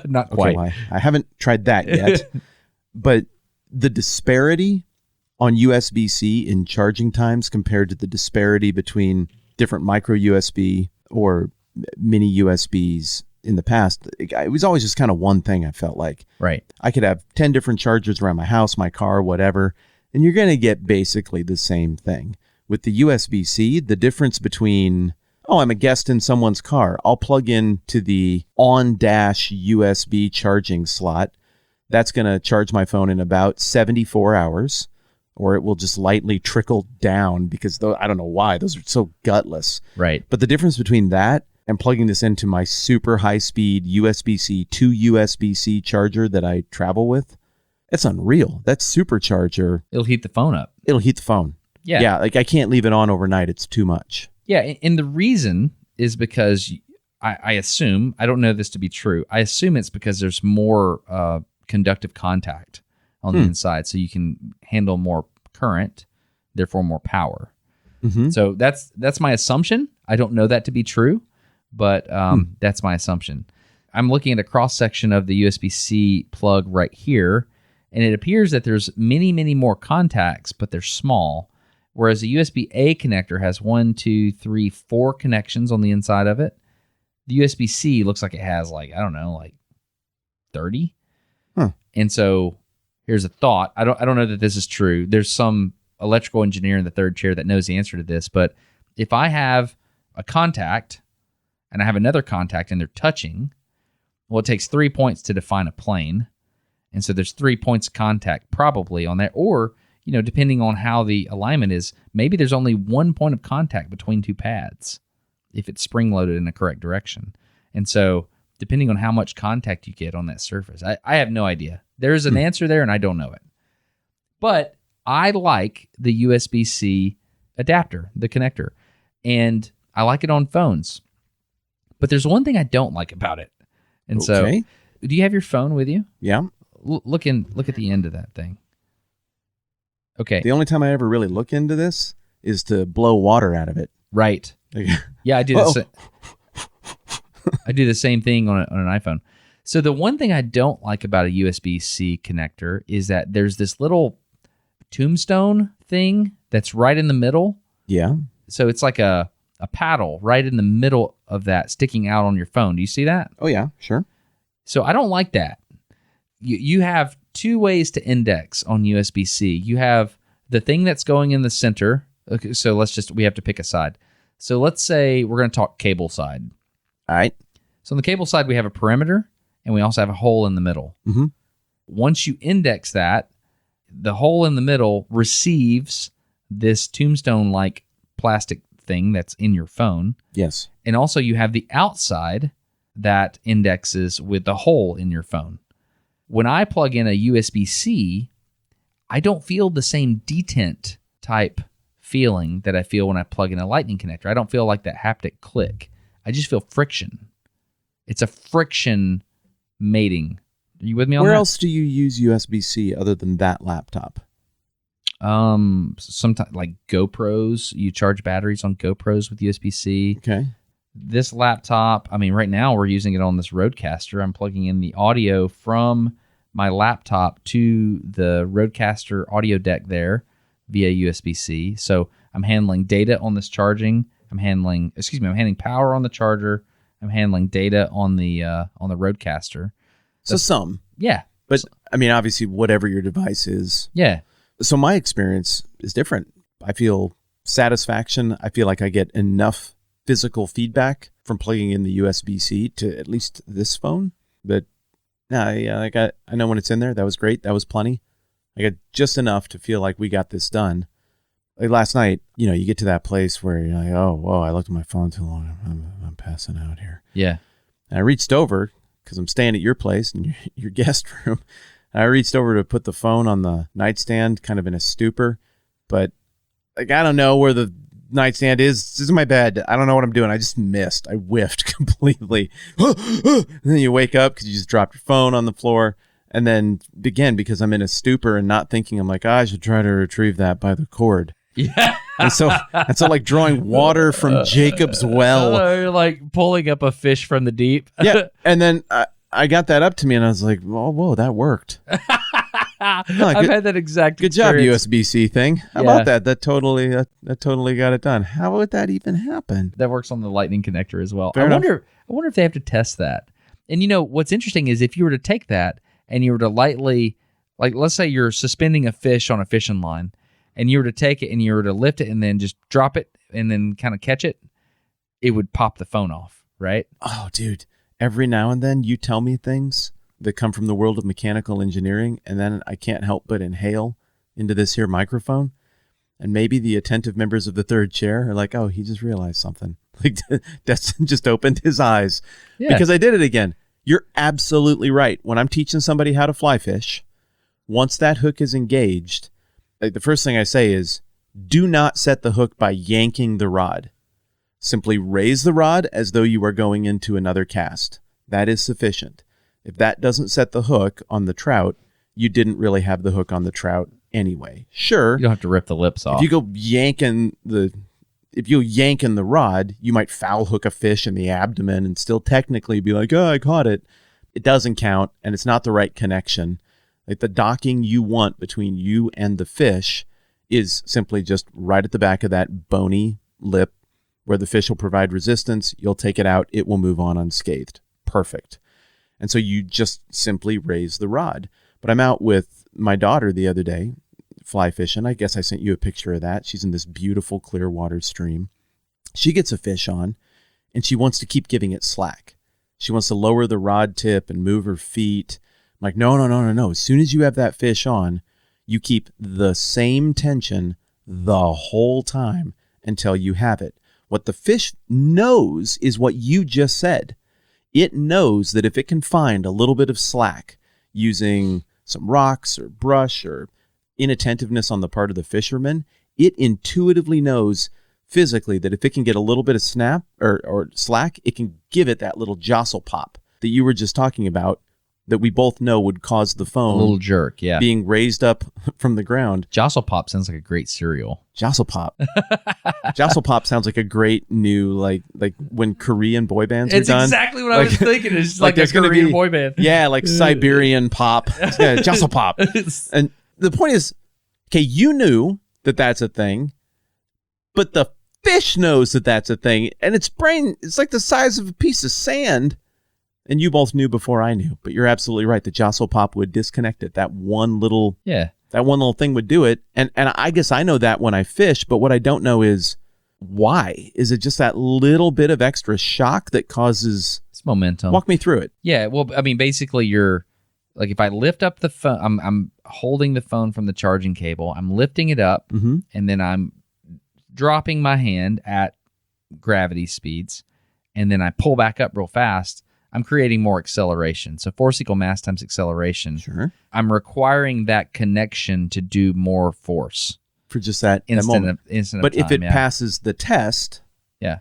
Not quite. Okay, well, I haven't tried that yet. But the disparity on USB-C in charging times compared to the disparity between different micro USB or mini USBs in the past, it was always just kind of one thing, I felt like. Right. I could have 10 different chargers around my house, my car, whatever, and you're going to get basically the same thing. With the USB-C, the difference between, I'm a guest in someone's car, I'll plug into the on-dash USB charging slot. That's going to charge my phone in about 74 hours, or it will just lightly trickle down because I don't know why. Those are so gutless. Right. But the difference between that and plugging this into my super high-speed USB-C to USB-C charger that I travel with, it's unreal. That supercharger... It'll heat the phone up. It'll heat the phone. Yeah. Yeah, like I can't leave it on overnight. It's too much. Yeah, and the reason is because I assume, I don't know this to be true, I assume it's because there's more conductive contact on the inside, so you can handle more current, therefore more power. Mm-hmm. So that's my assumption. I don't know that to be true, but that's my assumption. I'm looking at a cross-section of the USB-C plug right here, and it appears that there's many, many more contacts, but they're small, whereas a USB-A connector has 1, 2, 3, 4 connections on the inside of it. The USB-C looks like it has 30. Huh. And so here's a thought. I don't know that this is true. There's some electrical engineer in the third chair that knows the answer to this, but if I have a contact and I have another contact and they're touching, well, it takes 3 points to define a plane. And so there's 3 points of contact probably on that. Or, depending on how the alignment is, maybe there's only 1 point of contact between two pads if it's spring-loaded in the correct direction. And so depending on how much contact you get on that surface, I have no idea. There's an answer there, and I don't know it. But I like the USB-C adapter, the connector, and I like it on phones. But there's one thing I don't like about it. And so, do you have your phone with you? Yeah. Look at the end of that thing. Okay. The only time I ever really look into this is to blow water out of it. Right. Yeah, I do I do the same thing on an iPhone. So the one thing I don't like about a USB-C connector is that there's this little tombstone thing that's right in the middle. Yeah. So it's like a paddle right in the middle of that sticking out on your phone. Do you see that? Oh, yeah, sure. So I don't like that. You have two ways to index on USB-C. You have the thing that's going in the center. Okay, so we have to pick a side. So let's say we're going to talk cable side. All right. So on the cable side, we have a perimeter, and we also have a hole in the middle. Mm-hmm. Once you index that, the hole in the middle receives this tombstone-like plastic thing that's in your phone. Yes. And also you have the outside that indexes with the hole in your phone. When I plug in a USB-C, I don't feel the same detent type feeling that I feel when I plug in a lightning connector. I don't feel like that haptic click. I just feel friction. It's a friction mating. Are you with me on that? Where else do you use USB-C other than that laptop? Sometimes like GoPros, you charge batteries on GoPros with USB-C. Okay. This laptop, I mean, right now we're using it on this Rodecaster. I'm plugging in the audio from my laptop to the Rodecaster audio deck there via USB-C. So I'm handling data on this charging. I'm handling power on the charger. I'm handling data on the Rodecaster. Yeah. But I mean, obviously, whatever your device is. Yeah. So my experience is different. I feel satisfaction. I feel like I get enough physical feedback from plugging in the USB-C to at least this phone. But no, yeah, I know when it's in there. That was great. That was plenty. I got just enough to feel like we got this done. Like last night, you get to that place where you're like, oh, whoa, I looked at my phone too long. I'm passing out here. Yeah. And I reached over because I'm staying at your place in your guest room. And I reached over to put the phone on the nightstand, kind of in a stupor. But like, I don't know where the nightstand is. This is my bed. I don't know what I'm doing. I just missed. I whiffed completely. And then you wake up because you just dropped your phone on the floor. And then again, because I'm in a stupor and not thinking, I'm like, I should try to retrieve that by the cord. Yeah. And so like drawing water from Jacob's well. You're like pulling up a fish from the deep. Yeah. And then I got that up to me and I was like, whoa, that worked. I've had that exact Good job, experience. USB-C thing. How about that? That totally got it done. How would that even happen? That works on the lightning connector as well. Fair enough. I wonder if they have to test that. And what's interesting is if you were to take that and you were to lightly, like let's say you're suspending a fish on a fishing line and you were to take it and you were to lift it and then just drop it and then kind of catch it, it would pop the phone off, right? Oh, dude. Every now and then you tell me things that come from the world of mechanical engineering, and then I can't help but inhale into this here microphone. And maybe the attentive members of the third chair are like, oh, he just realized something. Like Destin just opened his eyes because I did it again. You're absolutely right. When I'm teaching somebody how to fly fish, once that hook is engaged, the first thing I say is, do not set the hook by yanking the rod. Simply raise the rod as though you are going into another cast. That is sufficient. If that doesn't set the hook on the trout, you didn't really have the hook on the trout anyway. Sure. You don't have to rip the lips off. If you go yanking the rod, you might foul hook a fish in the abdomen and still technically be like, oh, I caught it. It doesn't count, and it's not the right connection. Like the docking you want between you and the fish is simply just right at the back of that bony lip where the fish will provide resistance. You'll take it out. It will move on unscathed. Perfect. And so you just simply raise the rod. But I'm out with my daughter the other day, fly fishing. I guess I sent you a picture of that. She's in this beautiful clear water stream. She gets a fish on, and she wants to keep giving it slack. She wants to lower the rod tip and move her feet. I'm like, no. As soon as you have that fish on, you keep the same tension the whole time until you have it. What the fish knows is what you just said. It knows that if it can find a little bit of slack using some rocks or brush or inattentiveness on the part of the fisherman, it intuitively knows physically that if it can get a little bit of snap or slack, it can give it that little jostle pop that you were just talking about that we both know would cause the phone a little jerk, yeah, being raised up from the ground. Jostle Pop sounds like a great cereal. Jostle Pop. Jostle Pop sounds like a great new, like when Korean boy bands are done. It's exactly what I was thinking. It's like a Korean boy band. Yeah, like Siberian pop. Jostle Pop. And the point is, okay, you knew that that's a thing, but the fish knows that that's a thing, and its brain, it's like the size of a piece of sand. And you both knew before I knew, but you're absolutely right. The Jostle Pop would disconnect it. That one little thing would do it. And I guess I know that when I fish, but what I don't know is Why? Is it just that little bit of extra shock that causes... It's momentum. Walk me through it. Yeah, well, I mean, basically you're, like if I lift up the phone, I'm holding the phone from the charging cable, I'm lifting it up, and then I'm dropping my hand at gravity speeds, and then I pull back up real fast, I'm creating more acceleration. So force equal mass times acceleration. Sure. I'm requiring that connection to do more force. For just that Instant But of if time, it passes the test,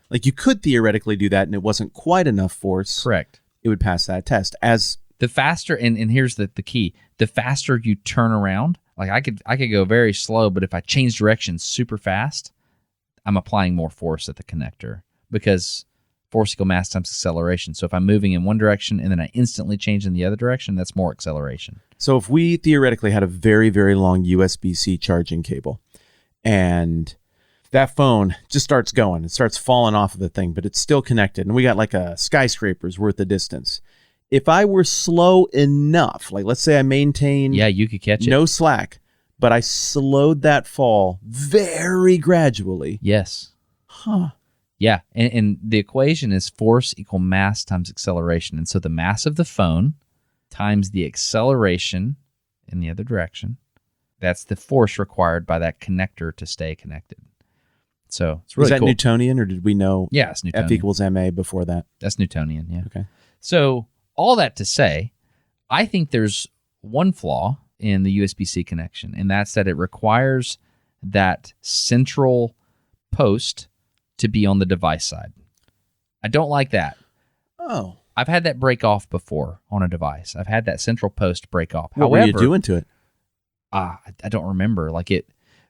like you could theoretically do that and it wasn't quite enough force. Correct. It would pass that test. As the faster, and here's the key, the faster you turn around, like I could go very slow, but if I change directions super fast, I'm applying more force at the connector because force equal mass times acceleration. So if I'm moving in one direction and then I instantly change in the other direction, that's more acceleration. So if we theoretically had a very, very long USB-C charging cable and that phone just starts going, it starts falling off of the thing, but it's still connected, and we got like a skyscraper's worth of distance. If I were slow enough, like let's say I maintain you could catch it. No slack, but I slowed that fall very gradually. Yes. Huh. Yeah, and the equation is force equal mass times acceleration. And so the mass of the phone times the acceleration in the other direction, that's the force required by that connector to stay connected. So it's really cool. Is that cool. Newtonian, or did we know it's Newtonian. F equals ma before that? That's Newtonian, yeah. Okay. So all that to say, I think there's one flaw in the USB-C connection, and that's that it requires that central post to be on the device side. I don't like that. Oh. I've had that break off before on a device. I've had that central post break off. What were you doing to it? I don't remember.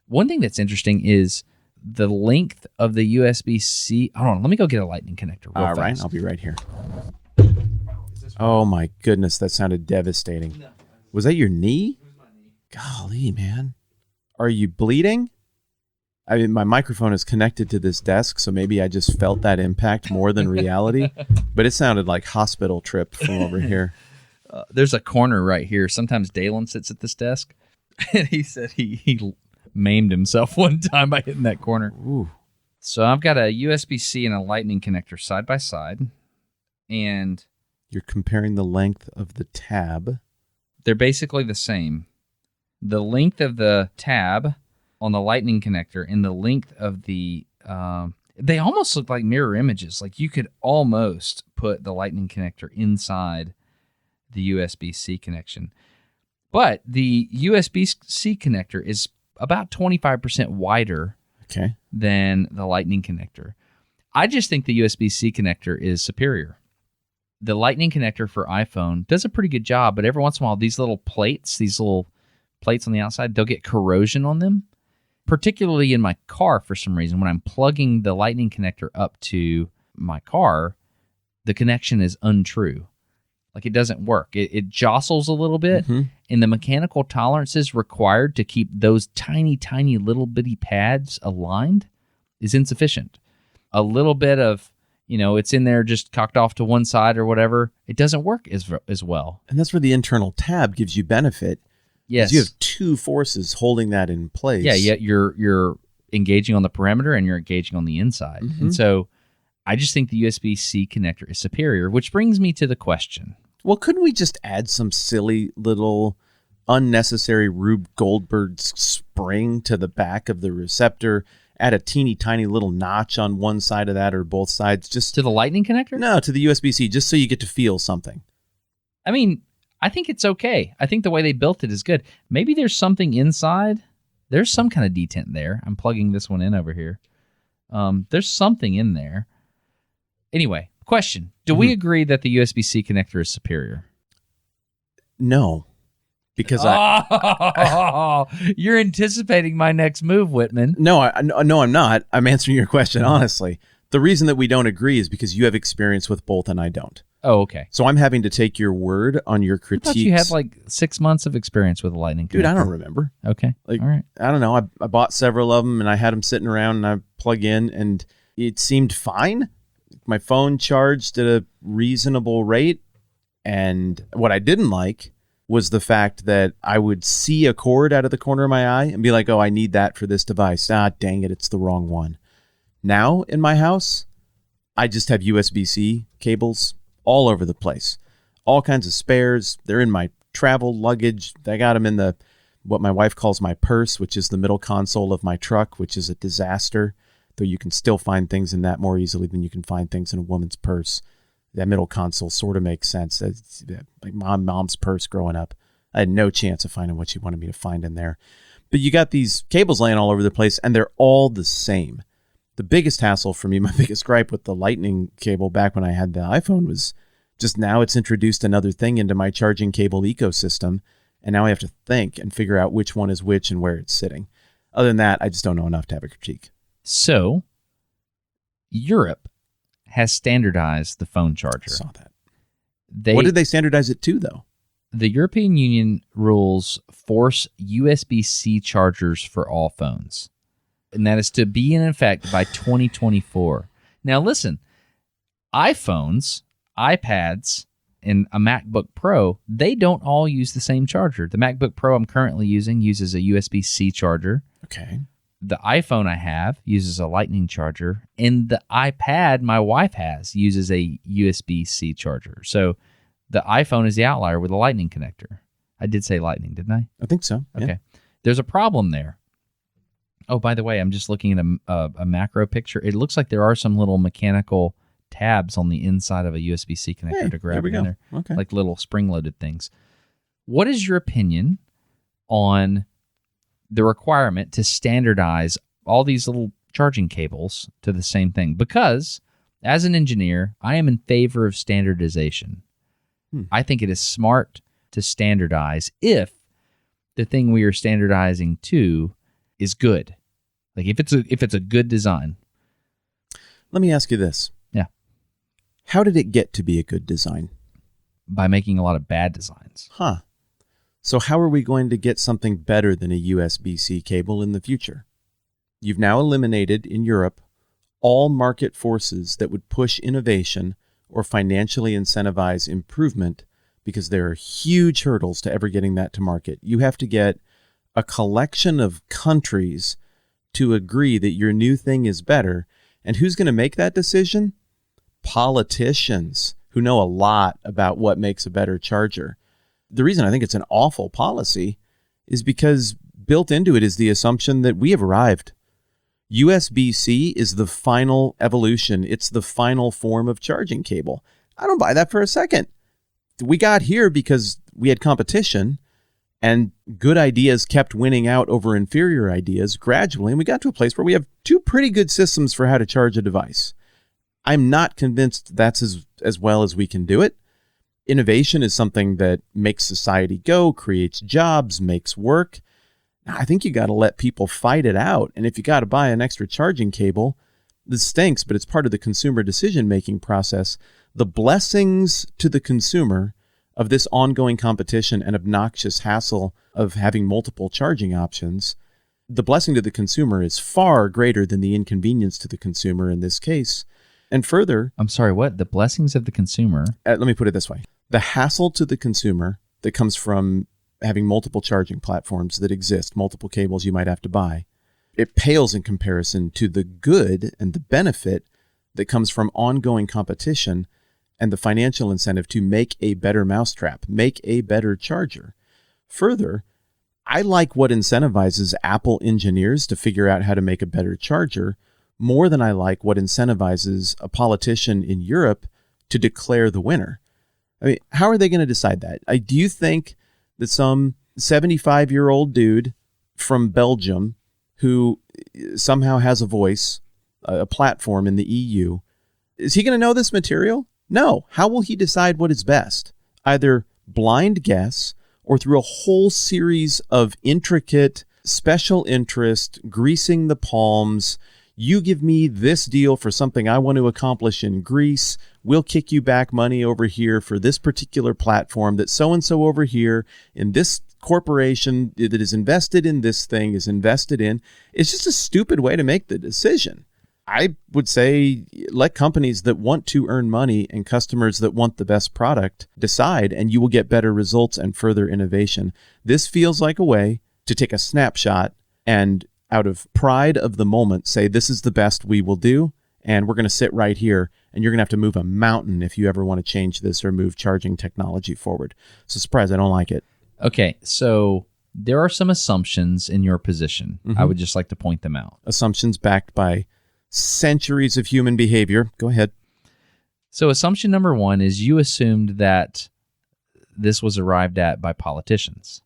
One thing that's interesting is the length of the USB-C. Hold on, let me go get a lightning connector real fast. All right, I'll be right here. Oh my goodness, that sounded devastating. No. Was that your knee? It was my knee. Golly, man. Are you bleeding? I mean, my microphone is connected to this desk, so maybe I just felt that impact more than reality. But it sounded like hospital trip from over here. There's a corner right here. Sometimes Dalen sits at this desk, and he said he maimed himself one time by hitting that corner. Ooh. So I've got a USB-C and a lightning connector side by side, and you're comparing the length of the tab. They're basically the same. The length of the tab on the lightning connector and the length of the they almost look like mirror images. Like you could almost put the lightning connector inside the USB-C connection. But the USB-C connector is about 25% wider than the lightning connector. I just think the USB-C connector is superior. The lightning connector for iPhone does a pretty good job, but every once in a while, these little plates on the outside, they'll get corrosion on them. Particularly in my car, for some reason, when I'm plugging the lightning connector up to my car, the connection is untrue. Like it doesn't work. It jostles a little bit, and the mechanical tolerances required to keep those tiny, tiny little bitty pads aligned is insufficient. A little bit of, it's in there just cocked off to one side or whatever, it doesn't work as well. And that's where the internal tab gives you benefit. Yes, you have two forces holding that in place. Yeah, you're engaging on the perimeter and you're engaging on the inside. And so I just think the USB-C connector is superior, which brings me to the question. Well, couldn't we just add some silly little unnecessary Rube Goldberg spring to the back of the receptor, add a teeny tiny little notch on one side of that or both sides? Just to the lightning connector? No, to the USB-C, just so you get to feel something. I mean, I think it's okay. I think the way they built it is good. Maybe there's something inside. There's some kind of detent there. I'm plugging this one in over here. There's something in there. Anyway, question. Do we agree that the USB-C connector is superior? No. Because you're anticipating my next move, Whitman. No, I'm not. I'm answering your question honestly. The reason that we don't agree is because you have experience with both and I don't. Oh, okay. So I'm having to take your word on your critiques. I thought you had like 6 months of experience with a lightning connector. Dude, I don't remember. Okay. All right. I don't know. I bought several of them and I had them sitting around and I plug in and it seemed fine. My phone charged at a reasonable rate. And what I didn't like was the fact that I would see a cord out of the corner of my eye and be like, oh, I need that for this device. Ah, dang it, it's the wrong one. Now in my house, I just have USB-C cables all over the place. All kinds of spares. They're in my travel luggage. I got them in what my wife calls my purse, which is the middle console of my truck, which is a disaster, though you can still find things in that more easily than you can find things in a woman's purse. That middle console sort of makes sense. It's like mom's purse growing up. I had no chance of finding what she wanted me to find in there. But you got these cables laying all over the place, and they're all the same. The biggest hassle for me, my biggest gripe with the lightning cable back when I had the iPhone was just now it's introduced another thing into my charging cable ecosystem, and now I have to think and figure out which one is which and where it's sitting. Other than that, I just don't know enough to have a critique. So, Europe has standardized the phone charger. I saw that. What did they standardize it to, though? The European Union rules force USB-C chargers for all phones, and that is to be in effect by 2024. Now, listen, iPhones, iPads, and a MacBook Pro, they don't all use the same charger. The MacBook Pro I'm currently using uses a USB-C charger. Okay. The iPhone I have uses a Lightning charger, and the iPad my wife has uses a USB-C charger. So the iPhone is the outlier with a Lightning connector. I did say Lightning, didn't I? I think so. Okay. Yeah. There's a problem there. Oh, by the way, I'm just looking at a macro picture. It looks like there are some little mechanical tabs on the inside of a USB-C connector to grab it in there, like little spring-loaded things. What is your opinion on the requirement to standardize all these little charging cables to the same thing? Because as an engineer, I am in favor of standardization. I think it is smart to standardize if the thing we are standardizing to is good. Like if it's a good design. Let me ask you this. Yeah. How did it get to be a good design? By making a lot of bad designs. Huh. So how are we going to get something better than a USB-C cable in the future? You've now eliminated in Europe all market forces that would push innovation or financially incentivize improvement, because there are huge hurdles to ever getting that to market. You have to get a collection of countries to agree that your new thing is better. And who's going to make that decision? Politicians who know a lot about what makes a better charger. The reason I think it's an awful policy is because built into it is the assumption that we have arrived. USB-C is the final evolution. It's the final form of charging cable. I don't buy that for a second. We got here because we had competition and good ideas kept winning out over inferior ideas gradually, and we got to a place where we have two pretty good systems for how to charge a device. I'm not convinced that's as well as we can do it. Innovation is something that makes society go, creates jobs, makes work. I think you got to let people fight it out. And if you got to buy an extra charging cable, this stinks, but it's part of the consumer decision-making process. The blessings to the consumer of this ongoing competition and obnoxious hassle of having multiple charging options, the blessing to the consumer is far greater than the inconvenience to the consumer in this case. And further... I'm sorry, what? The blessings of the consumer? Let me put it this way. The hassle to the consumer that comes from having multiple charging platforms that exist, multiple cables you might have to buy, it pales in comparison to the good and the benefit that comes from ongoing competition and the financial incentive to make a better mousetrap, make a better charger. Further, I like what incentivizes Apple engineers to figure out how to make a better charger more than I like what incentivizes a politician in Europe to declare the winner. I mean, how are they going to decide that? Do you think that some 75-year-old dude from Belgium who somehow has a voice, a platform in the EU, is he going to know this material? No. How will he decide what is best? Either blind guess or through a whole series of intricate special interest, greasing the palms. You give me this deal for something I want to accomplish in Greece. We'll kick you back money over here for this particular platform that so-and-so over here in this corporation that is invested in this thing is invested in. It's just a stupid way to make the decision. I would say let companies that want to earn money and customers that want the best product decide, and you will get better results and further innovation. This feels like a way to take a snapshot and out of pride of the moment, say, this is the best we will do, and we're going to sit right here, and you're going to have to move a mountain if you ever want to change this or move charging technology forward. So surprise, I don't like it. Okay, so there are some assumptions in your position. I would just like to point them out. Assumptions backed by centuries of human behavior. Go ahead. So assumption number one is you assumed that this was arrived at by politicians.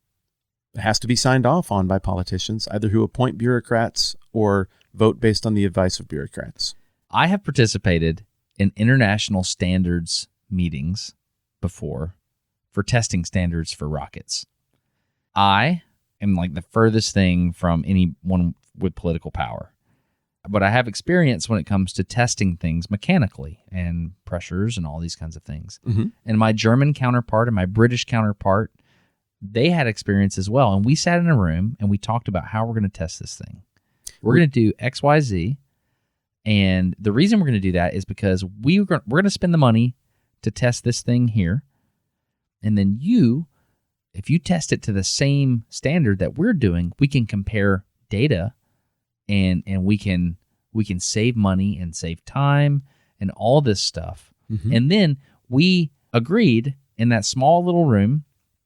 It has to be signed off on by politicians, either who appoint bureaucrats or vote based on the advice of bureaucrats. I have participated in international standards meetings before for testing standards for rockets. I am like the furthest thing from anyone with political power. But I have experience when it comes to testing things mechanically and pressures and all these kinds of things. And my German counterpart and my British counterpart, they had experience as well. And we sat in a room and we talked about how we're going to test this thing. We're going to do X, Y, Z. And the reason we're going to do that is because we're going to spend the money to test this thing here. And then if you test it to the same standard that we're doing, we can compare data and we can save money and save time and all this stuff. And then we agreed in that small little room,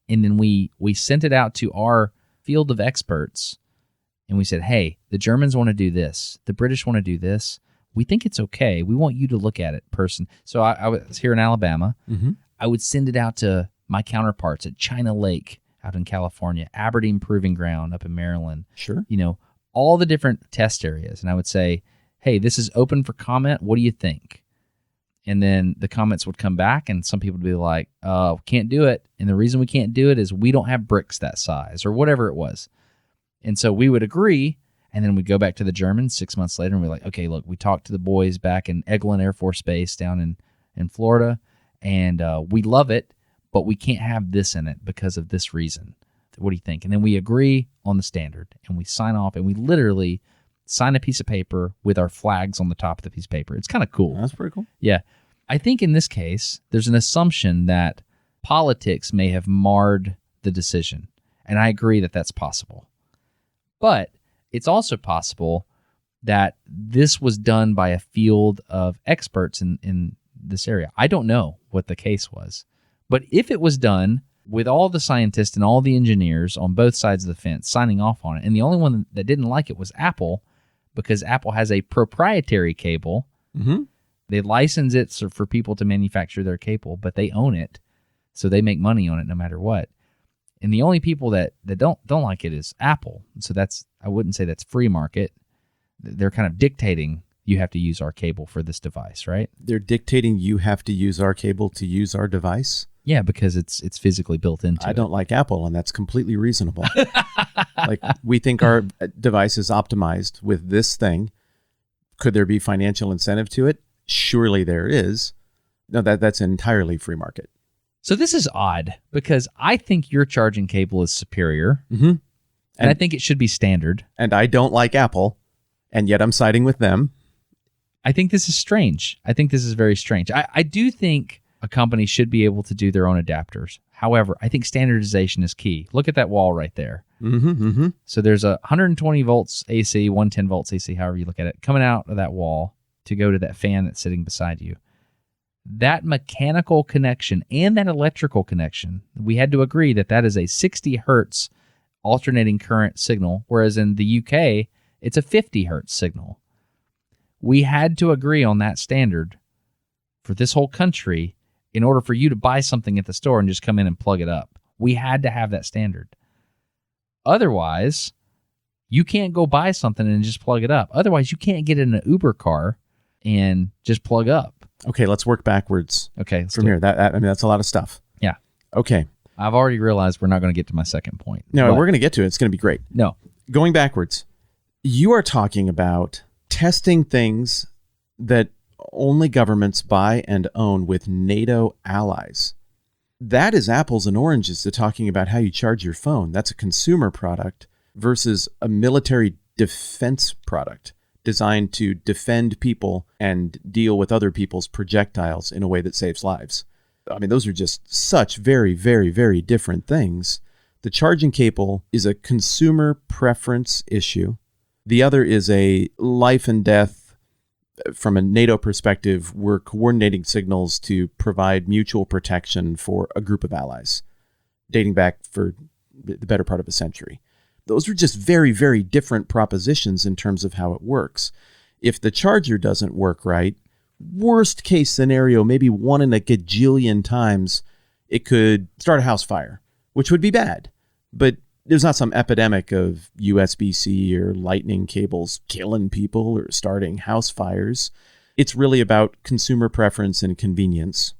and then we sent it out to our field of experts, and we said, hey, the Germans want to do this. The British want to do this. We think it's okay. We want you to look at it, person. So I was here in Alabama. I would send it out to my counterparts at China Lake out in California, Aberdeen Proving Ground up in Maryland. Sure. All the different test areas. And I would say, hey, this is open for comment. What do you think? And then the comments would come back, and some people would be like, can't do it. And the reason we can't do it is we don't have bricks that size or whatever it was. And so we would agree, and then we'd go back to the Germans 6 months later, and we're like, okay, look, we talked to the boys back in Eglin Air Force Base down in Florida, and we love it, but we can't have this in it because of this reason. What do you think? And then we agree on the standard, and we sign off, and we literally sign a piece of paper with our flags on the top of the piece of paper. It's kind of cool. That's pretty cool. Yeah. I think in this case, there's an assumption that politics may have marred the decision, and I agree that that's possible. But it's also possible that this was done by a field of experts in this area. I don't know what the case was, but if it was done with all the scientists and all the engineers on both sides of the fence signing off on it, and the only one that didn't like it was Apple, because Apple has a proprietary cable. They license it for people to manufacture their cable, but they own it, so they make money on it no matter what. And the only people that don't like it is Apple. So I wouldn't say that's free market. They're kind of dictating you have to use our cable for this device, right? They're dictating you have to use our cable to use our device? Yeah, because it's physically built into it. I don't like Apple, and that's completely reasonable. Like, we think our device is optimized with this thing. Could there be financial incentive to it? Surely there is. No, that's entirely free market. So this is odd, because I think your charging cable is superior, and I think it should be standard. And I don't like Apple, and yet I'm siding with them. I think this is strange. I think this is very strange. I do think a company should be able to do their own adapters. However, I think standardization is key. Look at that wall right there. So there's a 120 volts AC, 110 volts AC, however you look at it, coming out of that wall to go to that fan that's sitting beside you. That mechanical connection and that electrical connection, we had to agree that is a 60 hertz alternating current signal, whereas in the UK, it's a 50 hertz signal. We had to agree on that standard for this whole country in order for you to buy something at the store and just come in and plug it up. We had to have that standard. Otherwise, you can't go buy something and just plug it up. Otherwise, you can't get in an Uber car and just plug up. Okay, let's work backwards. Okay, from here. That's a lot of stuff. Yeah. Okay. I've already realized we're not going to get to my second point. No, we're going to get to it. It's going to be great. No. Going backwards, you are talking about testing things that only governments buy and own with NATO allies. That is apples and oranges to talking about how you charge your phone. That's a consumer product versus a military defense product designed to defend people and deal with other people's projectiles in a way that saves lives. I mean, those are just such very, very, very different things. The charging cable is a consumer preference issue. The other is a life and death. From a NATO perspective, we're coordinating signals to provide mutual protection for a group of allies, dating back for the better part of a century. Those are just very, very different propositions in terms of how it works. If the charger doesn't work right, worst case scenario, maybe 1 in a gajillion times, it could start a house fire, which would be bad. But there's not some epidemic of USB-C or lightning cables killing people or starting house fires. It's really about consumer preference and convenience,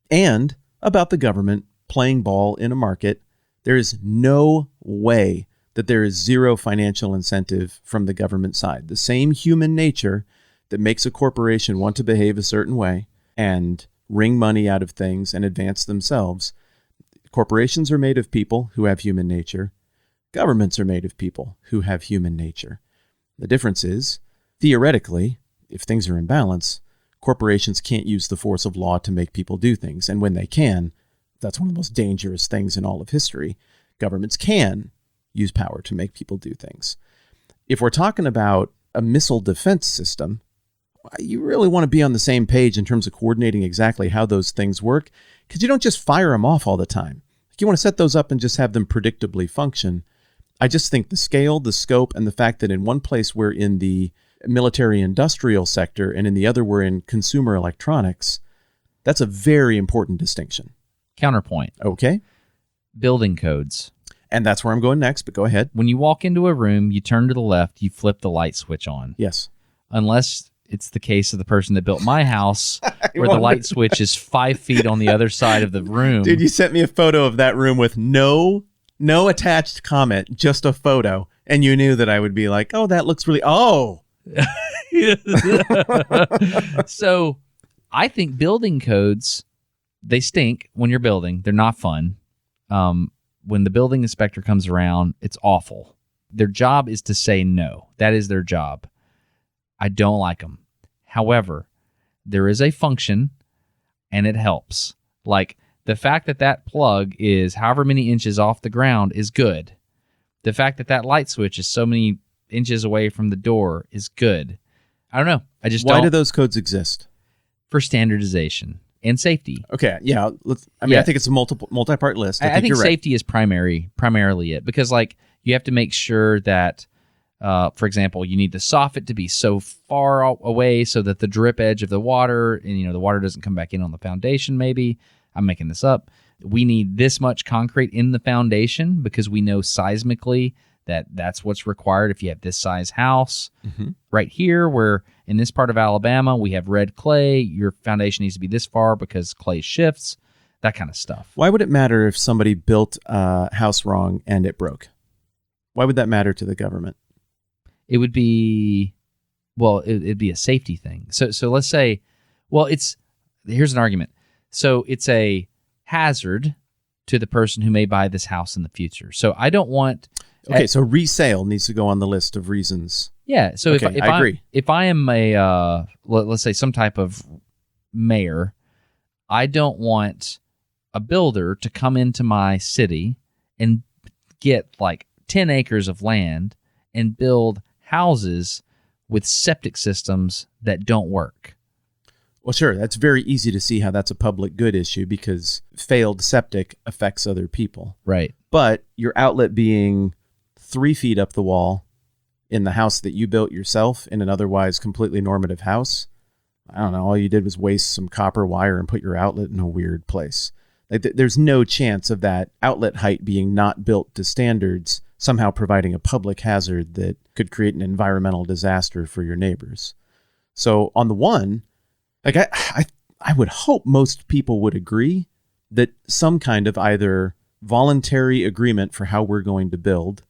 and about the government playing ball in a market. There is no way that there is zero financial incentive from the government side. The same human nature that makes a corporation want to behave a certain way and wring money out of things and advance themselves. Corporations are made of people who have human nature. Governments are made of people who have human nature. The difference is, theoretically, if things are in balance, corporations can't use the force of law to make people do things. And when they can, that's one of the most dangerous things in all of history. Governments can use power to make people do things. If we're talking about a missile defense system, you really want to be on the same page in terms of coordinating exactly how those things work, because you don't just fire them off all the time. You want to set those up and just have them predictably function. I just think the scale, the scope, and the fact that in one place we're in the military industrial sector and in the other we're in consumer electronics, that's a very important distinction. Counterpoint. Okay. Building codes. And that's where I'm going next, but go ahead. When you walk into a room, you turn to the left, you flip the light switch on. Yes. Unless it's the case of the person that built my house, where the light switch is 5 feet on the other side of the room. Dude, you sent me a photo of that room with no attached comment, just a photo. And you knew that I would be like, oh, that looks really, oh. So I think building codes, they stink when you're building. They're not fun. When the building inspector comes around, it's awful. Their job is to say no. That is their job. I don't like them. However, there is a function, and it helps. Like, the fact that that plug is however many inches off the ground is good. The fact that that light switch is so many inches away from the door is good. I don't know. Why do those codes exist? For standardization and safety. Okay, yeah. I think it's a multi-part list. I think you're safety is primarily it, because like you have to make sure that, for example, you need the soffit to be so far away so that the drip edge of the water and the water doesn't come back in on the foundation. Maybe I'm making this up. We need this much concrete in the foundation because we know seismically that that's what's required if you have this size house. Mm-hmm. Right here, where in this part of Alabama, we have red clay. Your foundation needs to be this far because clay shifts, that kind of stuff. Why would it matter if somebody built a house wrong and it broke? Why would that matter to the government? It would be, it'd be a safety thing. So let's say, here's an argument. So it's a hazard to the person who may buy this house in the future. So I don't want... Okay, so resale needs to go on the list of reasons. Yeah, so okay, I agree. If I am a, let's say some type of mayor, I don't want a builder to come into my city and get like 10 acres of land and build houses with septic systems that don't work. Well, sure. That's very easy to see how that's a public good issue because failed septic affects other people. Right. But your outlet being 3 feet up the wall in the house that you built yourself in an otherwise completely normative house, I don't know, all you did was waste some copper wire and put your outlet in a weird place. Like, there's no chance of that outlet height being not built to standards, somehow providing a public hazard that could create an environmental disaster for your neighbors. So on the one, like I would hope most people would agree that some kind of either voluntary agreement for how we're going to build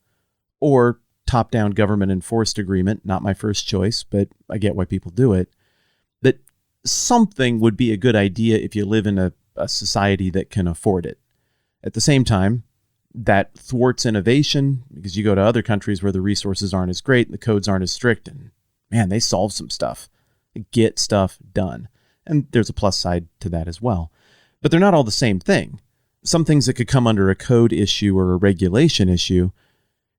or top-down government enforced agreement, not my first choice, but I get why people do it, that something would be a good idea if you live in a society that can afford it. At the same time, that thwarts innovation because you go to other countries where the resources aren't as great and the codes aren't as strict, and man, they solve some stuff. They get stuff done. And there's a plus side to that as well. But they're not all the same thing. Some things that could come under a code issue or a regulation issue,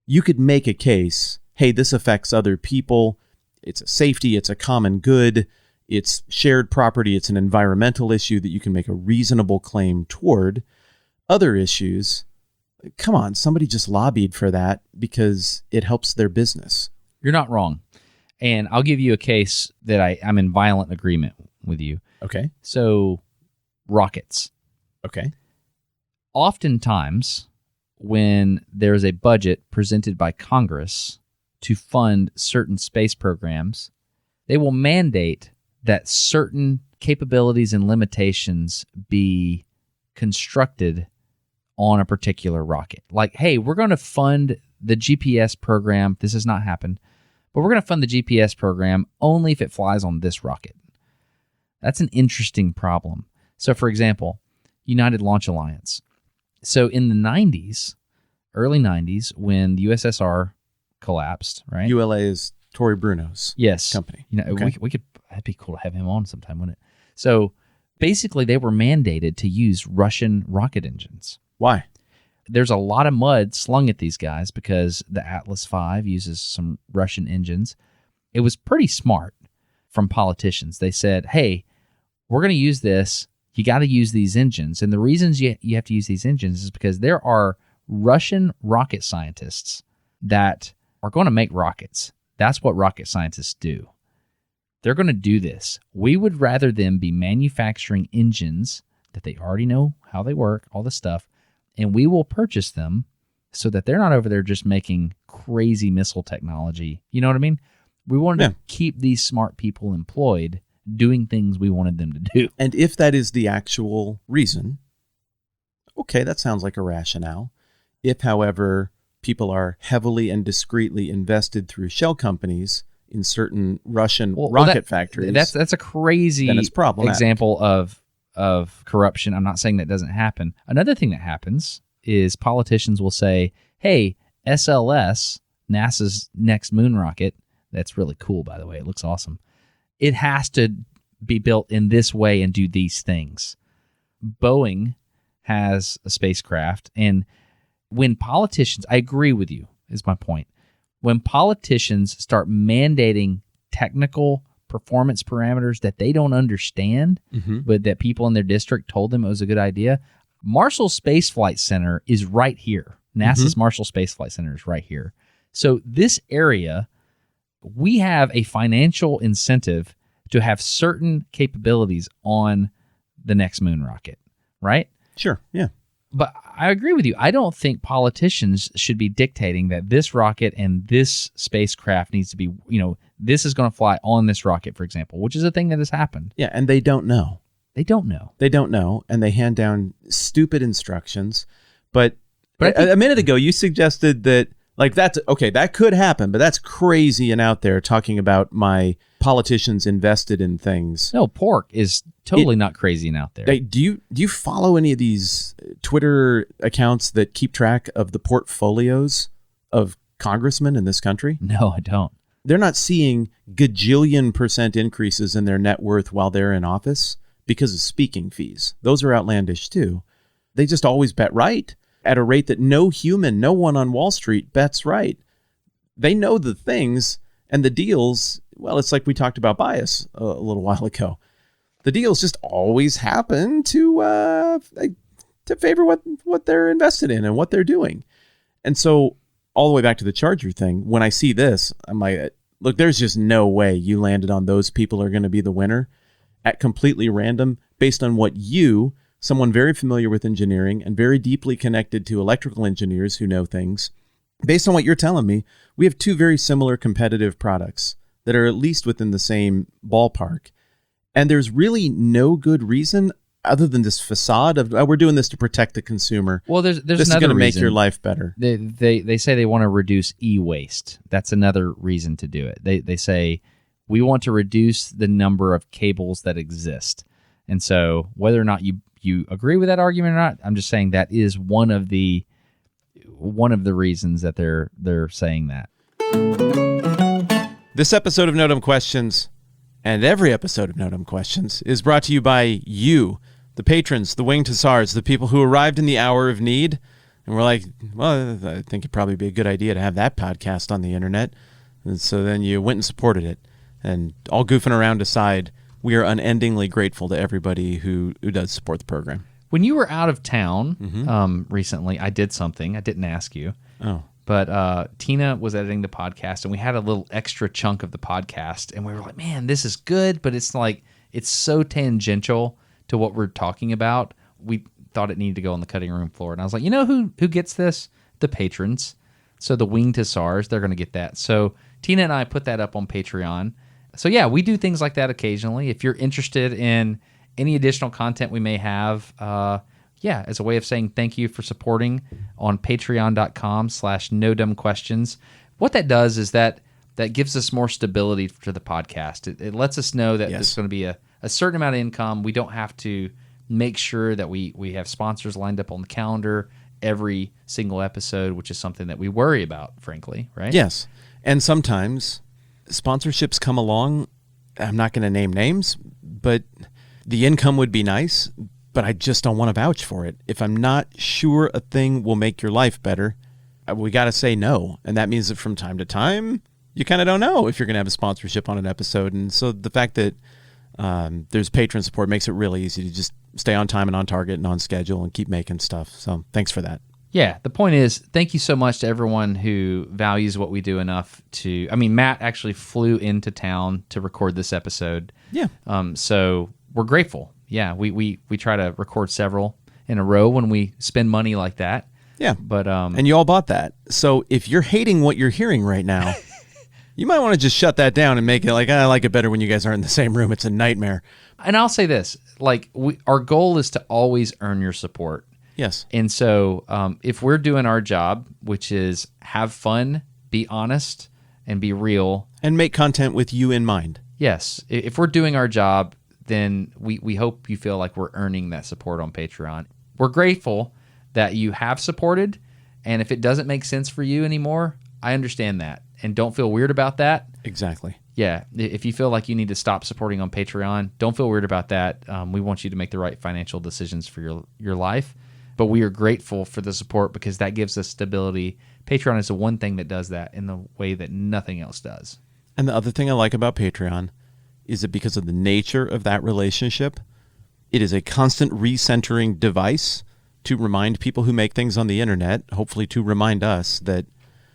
you could make a case, hey, this affects other people. It's a safety. It's a common good. It's shared property. It's an environmental issue that you can make a reasonable claim toward. Other issues, come on, somebody just lobbied for that because it helps their business. You're not wrong. And I'll give you a case that I'm in violent agreement with you. Okay. So, rockets. Okay. Oftentimes, when there's a budget presented by Congress to fund certain space programs, they will mandate that certain capabilities and limitations be constructed on a particular rocket. Like, hey, we're going to fund the GPS program. This has not happened, but we're going to fund the GPS program only if it flies on this rocket. That's an interesting problem. So, for example, United Launch Alliance. So in the 90s, early 90s, when the USSR collapsed, right? ULA is Tory Bruno's company. Okay. we could, that'd be cool to have him on sometime, wouldn't it? So basically, they were mandated to use Russian rocket engines. Why? There's a lot of mud slung at these guys because the Atlas V uses some Russian engines. It was pretty smart from politicians. They said, hey, we're going to use this. You got to use these engines. And the reasons you have to use these engines is because there are Russian rocket scientists that are going to make rockets. That's what rocket scientists do. They're going to do this. We would rather them be manufacturing engines that they already know how they work, all this stuff, and we will purchase them so that they're not over there just making crazy missile technology. You know what I mean? We wanted to keep these smart people employed doing things we wanted them to do. And if that is the actual reason, okay, that sounds like a rationale. If, however, people are heavily and discreetly invested through shell companies in certain Russian rocket factories, that's a crazy then it's problematic. Example of corruption. I'm not saying that doesn't happen. Another thing that happens is politicians will say, hey, SLS, NASA's next moon rocket, that's really cool, by the way. It looks awesome. It has to be built in this way and do these things. Boeing has a spacecraft, and when politicians, I agree with you, is my point. When politicians start mandating technical performance parameters that they don't understand, but that people in their district told them it was a good idea, Marshall Space Flight Center is right here. NASA's Marshall Space Flight Center is right here. So this area, we have a financial incentive to have certain capabilities on the next moon rocket, right? Sure, yeah. But I agree with you. I don't think politicians should be dictating that this rocket and this spacecraft needs to be, this is going to fly on this rocket, for example, which is a thing that has happened. Yeah, and they don't know. They don't know. They don't know, and they hand down stupid instructions. But a minute ago, you suggested that, like, that's okay, that could happen, but that's crazy and out there talking about my politicians invested in things. No, pork is totally not crazy and out there. Do you follow any of these Twitter accounts that keep track of the portfolios of congressmen in this country? No, I don't. They're not seeing gajillion% increases in their net worth while they're in office because of speaking fees. Those are outlandish too. They just always bet right at a rate that no one on Wall Street bets right. They know the things and the deals. Well, it's like we talked about bias a little while ago. The deals just always happen to favor what they're invested in and what they're doing. And so all the way back to the Charger thing, when I see this, I'm like, look, there's just no way you landed on those people are going to be the winner at completely random based on what you, someone very familiar with engineering and very deeply connected to electrical engineers who know things, based on what you're telling me, we have two very similar competitive products that are at least within the same ballpark. And there's really no good reason other than this facade of, we're doing this to protect the consumer. Well, there's this another is going to make reason. your life better. They say they want to reduce e-waste. That's another reason to do it. They say we want to reduce the number of cables that exist. And so whether or not you agree with that argument or not, I'm just saying that is one of the reasons that they're saying that. This episode of No Dumb Questions, and every episode of No Dumb Questions, is brought to you by you, the patrons, the winged hussars, the people who arrived in the hour of need, and we're like, well, I think it'd probably be a good idea to have that podcast on the internet. And so then you went and supported it. And all goofing around aside, we are unendingly grateful to everybody who does support the program. When you were out of town recently, I did something. I didn't ask you. Oh. But Tina was editing the podcast, and we had a little extra chunk of the podcast, and we were like, man, this is good, but it's like it's so tangential to what we're talking about. We thought it needed to go on the cutting room floor. And I was like, you know who gets this? The patrons. So the Wing to SARS, they're going to get that. So Tina and I put that up on Patreon. So yeah, we do things like that occasionally. If you're interested in any additional content we may have, as a way of saying thank you for supporting on patreon.com/nodumbquestions. What that does is that gives us more stability to the podcast. It lets us know that there's going to be a certain amount of income. We don't have to make sure that we have sponsors lined up on the calendar every single episode, which is something that we worry about, frankly, right? Yes. And sometimes sponsorships come along. I'm not going to name names, but the income would be nice, but I just don't want to vouch for it. If I'm not sure a thing will make your life better, we got to say no. And that means that from time to time, you kind of don't know if you're going to have a sponsorship on an episode. And so the fact that there's patron support makes it really easy to just stay on time and on target and on schedule and keep making stuff. So thanks for that. Yeah, the point is, thank you so much to everyone who values what we do enough to... I mean, Matt actually flew into town to record this episode. Yeah. So we're grateful. Yeah, we try to record several in a row when we spend money like that. Yeah. But and you all bought that. So if you're hating what you're hearing right now, you might want to just shut that down and make it like, I like it better when you guys are in the same room. It's a nightmare. And I'll say this, like our goal is to always earn your support. Yes. And so if we're doing our job, which is have fun, be honest, and be real. And make content with you in mind. Yes. If we're doing our job, then we hope you feel like we're earning that support on Patreon. We're grateful that you have supported, and if it doesn't make sense for you anymore, I understand that. And don't feel weird about that. Exactly. Yeah. If you feel like you need to stop supporting on Patreon, don't feel weird about that. We want you to make the right financial decisions for your life. But we are grateful for the support because that gives us stability. Patreon is the one thing that does that in the way that nothing else does. And the other thing I like about Patreon is that because of the nature of that relationship, it is a constant recentering device to remind people who make things on the internet, hopefully to remind us that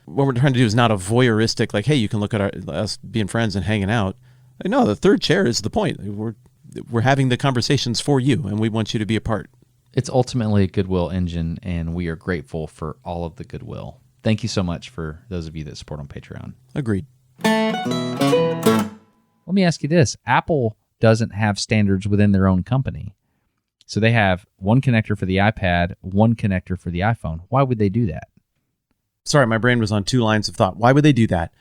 what we're trying to do is not a voyeuristic, like, hey, you can look at us being friends and hanging out. No, the third chair is the point. We're having the conversations for you, and we want you to be a part. It's ultimately a goodwill engine, and we are grateful for all of the goodwill. Thank you so much for those of you that support on Patreon. Agreed. Let me ask you this. Apple doesn't have standards within their own company. So they have one connector for the iPad, one connector for the iPhone. Why would they do that? Sorry, my brain was on two lines of thought. Why would they do that?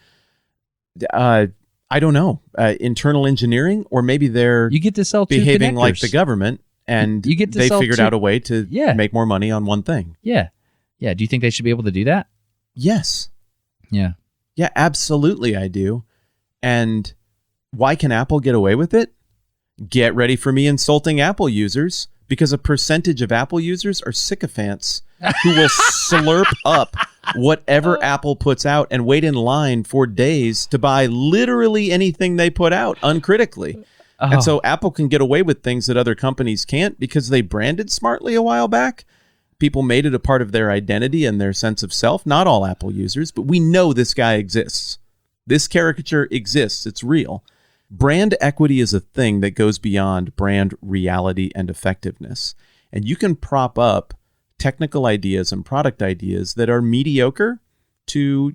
I don't know. Internal engineering, or maybe they're you get to sell two behaving connectors. like the government, and you get to they sell figured two. out a way to make more money on one thing. Yeah. Yeah. Do you think they should be able to do that? Yes. Yeah. Yeah, absolutely I do. And why can Apple get away with it? Get ready for me insulting Apple users, because a percentage of Apple users are sycophants who will slurp up whatever Apple puts out and wait in line for days to buy literally anything they put out uncritically. Oh. And so Apple can get away with things that other companies can't because they branded smartly a while back. People made it a part of their identity and their sense of self. Not all Apple users, but we know this guy exists. This caricature exists. It's real. Brand equity is a thing that goes beyond brand reality and effectiveness. And you can prop up technical ideas and product ideas that are mediocre to,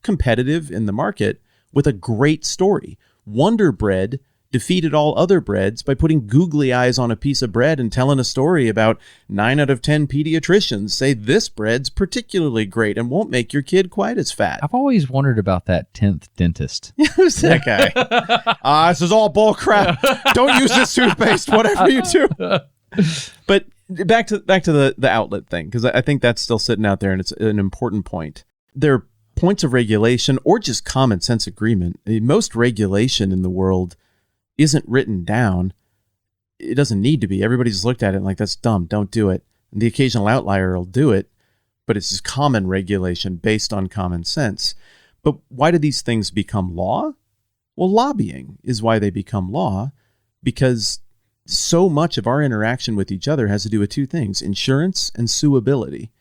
competitive in the market with a great story. Wonder Bread defeated all other breads by putting googly eyes on a piece of bread and telling a story about 9 out of 10 pediatricians say this bread's particularly great and won't make your kid quite as fat. I've always wondered about that 10th dentist. Who's that guy? This is all bull crap. Don't use this toothpaste, whatever you do. But back to the outlet thing, because I think that's still sitting out there, and it's an important point. There are points of regulation or just common sense agreement. Most regulation in the world isn't written down. It doesn't need to be. Everybody's looked at it and like, that's dumb, don't do it. And the occasional outlier will do it, but it's just common regulation based on common sense. But why do these things become law? Well, lobbying is why they become law, because so much of our interaction with each other has to do with two things, insurance and suability.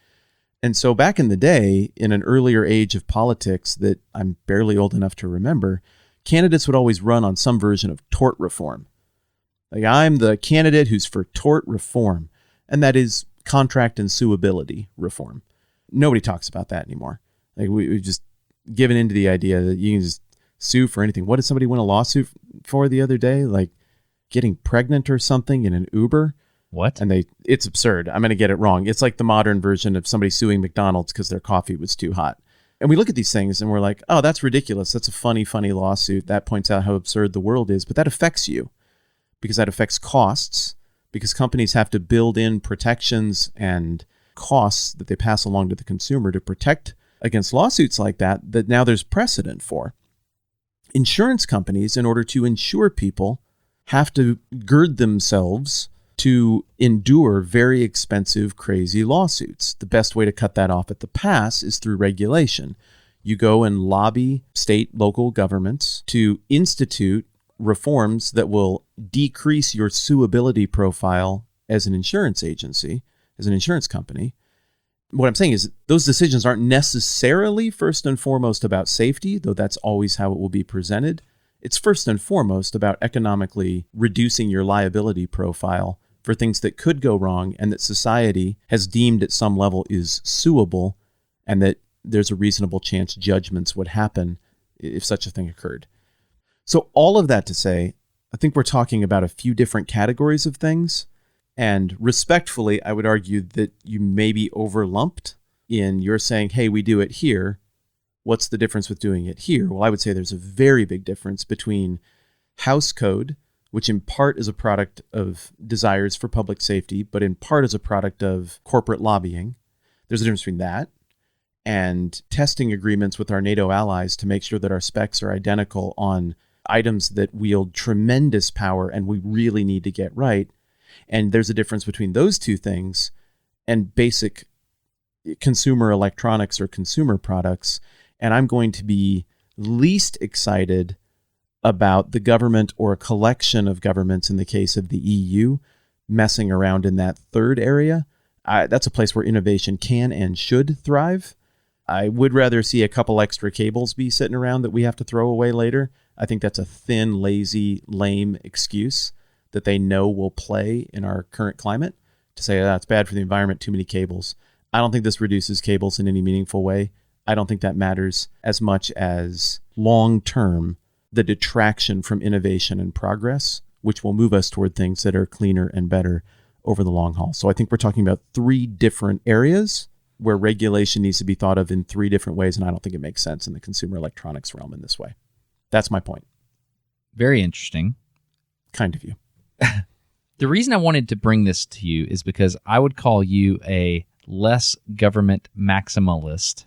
And so back in the day, in an earlier age of politics that I'm barely old enough to remember, candidates would always run on some version of tort reform. Like, I'm the candidate who's for tort reform, and that is contract and suability reform. Nobody talks about that anymore. Like, we've just given into the idea that you can just sue for anything. What did somebody win a lawsuit for the other day? Like getting pregnant or something in an Uber? What? And it's absurd. I'm going to get it wrong. It's like the modern version of somebody suing McDonald's because their coffee was too hot. And we look at these things and we're like, oh, that's ridiculous. That's a funny lawsuit. That points out how absurd the world is. But that affects you because that affects costs, because companies have to build in protections and costs that they pass along to the consumer to protect against lawsuits like that now there's precedent for. Insurance companies, in order to insure people, have to gird themselves to endure very expensive, crazy lawsuits. The best way to cut that off at the pass is through regulation. You go and lobby state, local governments to institute reforms that will decrease your suability profile as an insurance agency, as an insurance company. What I'm saying is those decisions aren't necessarily first and foremost about safety, though that's always how it will be presented. It's first and foremost about economically reducing your liability profile for things that could go wrong and that society has deemed at some level is suable, and that there's a reasonable chance judgments would happen if such a thing occurred. So all of that to say, I think we're talking about a few different categories of things. And respectfully, I would argue that you may be overlumped in you're saying, hey, we do it here. What's the difference with doing it here? Well, I would say there's a very big difference between house code, which in part is a product of desires for public safety, but in part is a product of corporate lobbying. There's a difference between that and testing agreements with our NATO allies to make sure that our specs are identical on items that wield tremendous power and we really need to get right. And there's a difference between those two things and basic consumer electronics or consumer products. And I'm going to be least excited about the government or a collection of governments, in the case of the EU, messing around in that third area. That's a place where innovation can and should thrive. I would rather see a couple extra cables be sitting around that we have to throw away later. I think that's a thin, lazy, lame excuse that they know will play in our current climate to say, it's bad for the environment, too many cables. I don't think this reduces cables in any meaningful way. I don't think that matters as much as long-term the detraction from innovation and progress, which will move us toward things that are cleaner and better over the long haul. So I think we're talking about three different areas where regulation needs to be thought of in three different ways, and I don't think it makes sense in the consumer electronics realm in this way. That's my point. Very interesting. Kind of you. The reason I wanted to bring this to you is because I would call you a less government maximalist.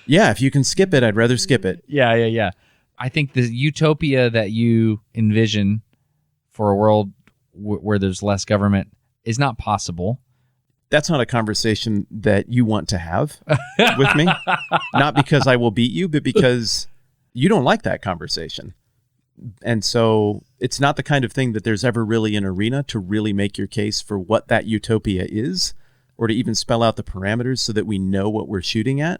Yeah, if you can skip it, I'd rather skip it. Yeah. I think the utopia that you envision for a world where there's less government is not possible. That's not a conversation that you want to have with me. Not because I will beat you, but because you don't like that conversation. And so it's not the kind of thing that there's ever really an arena to really make your case for what that utopia is, or to even spell out the parameters so that we know what we're shooting at.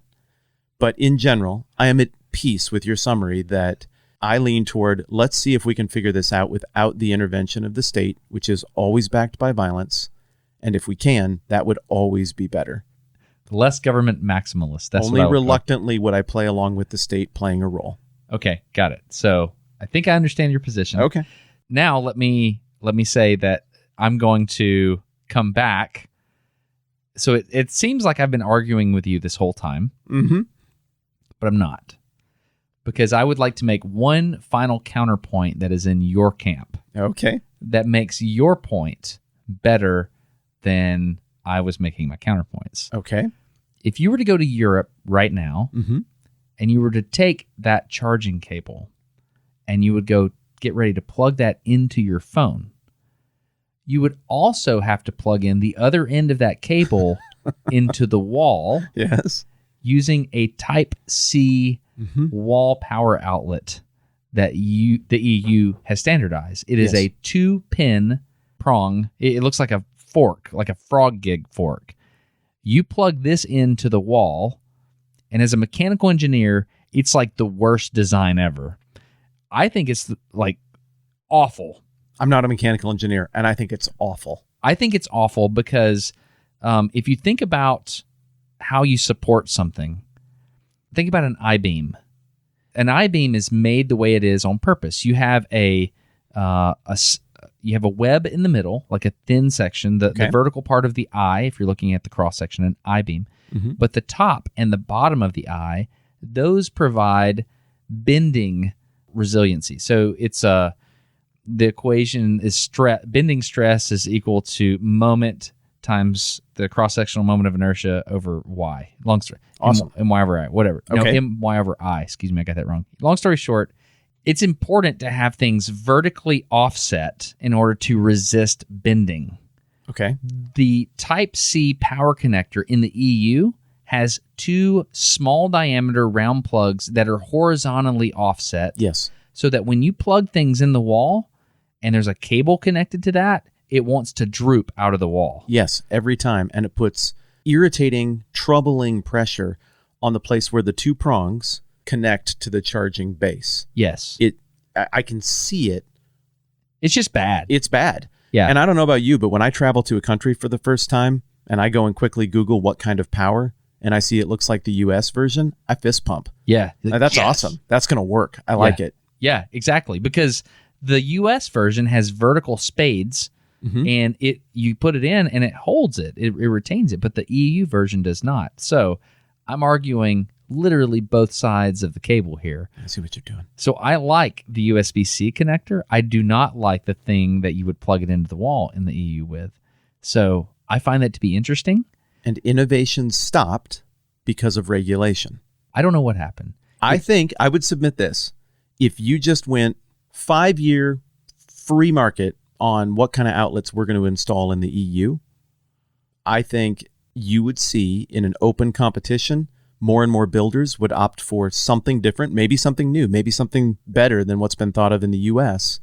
But in general, I am at peace with your summary that I lean toward, let's see if we can figure this out without the intervention of the state, which is always backed by violence. And if we can, that would always be better. Less government maximalist. That's only reluctantly would I play along with the state playing a role. Okay, got it. So I think I understand your position. Okay. Now let me say that I'm going to come back. So it seems like I've been arguing with you this whole time, but I'm not, because I would like to make one final counterpoint that is in your camp. Okay. That makes your point better than I was making my counterpoints. Okay. If you were to go to Europe right now and you were to take that charging cable and you would go get ready to plug that into your phone, you would also have to plug in the other end of that cable into the wall. Yes. using a Type C wall power outlet that the EU has standardized. It is a 2-pin prong. It looks like a fork, like a frog gig fork. You plug this into the wall, and as a mechanical engineer, it's like the worst design ever. I think it's like awful. I'm not a mechanical engineer, and I think it's awful. I think it's awful because if you think about how you support something, think about an I-beam. An I-beam is made the way it is on purpose. You have a web in the middle, like a thin section, the vertical part of the eye, if you're looking at the cross-section, an I-beam. But the top and the bottom of the eye, those provide bending resiliency. So it's the equation is bending stress is equal to moment times the cross-sectional moment of inertia over y. Long story. Awesome. My over I, whatever. Okay. No, my over I. Excuse me, I got that wrong. Long story short, it's important to have things vertically offset in order to resist bending. Okay. The Type C power connector in the EU has 2 small diameter round plugs that are horizontally offset. Yes. So that when you plug things in the wall and there's a cable connected to that, it wants to droop out of the wall. Yes, every time. And it puts irritating, troubling pressure on the place where the 2 prongs connect to the charging base. Yes. I can see it. It's just bad. It's bad. Yeah. And I don't know about you, but when I travel to a country for the first time and I go and quickly Google what kind of power and I see it looks like the US version, I fist pump. Yeah. Now, that's awesome. That's going to work. I like it. Yeah, exactly. Because the US version has vertical spades and you put it in and it holds it. It retains it, but the EU version does not. So I'm arguing literally both sides of the cable here. I see what you're doing. So I like the USB-C connector. I do not like the thing that you would plug it into the wall in the EU with. So I find that to be interesting. And innovation stopped because of regulation. I don't know what happened. I think I would submit this. If you just went 5-year free market on what kind of outlets we're going to install in the EU, I think you would see in an open competition, more and more builders would opt for something different, maybe something new, maybe something better than what's been thought of in the US.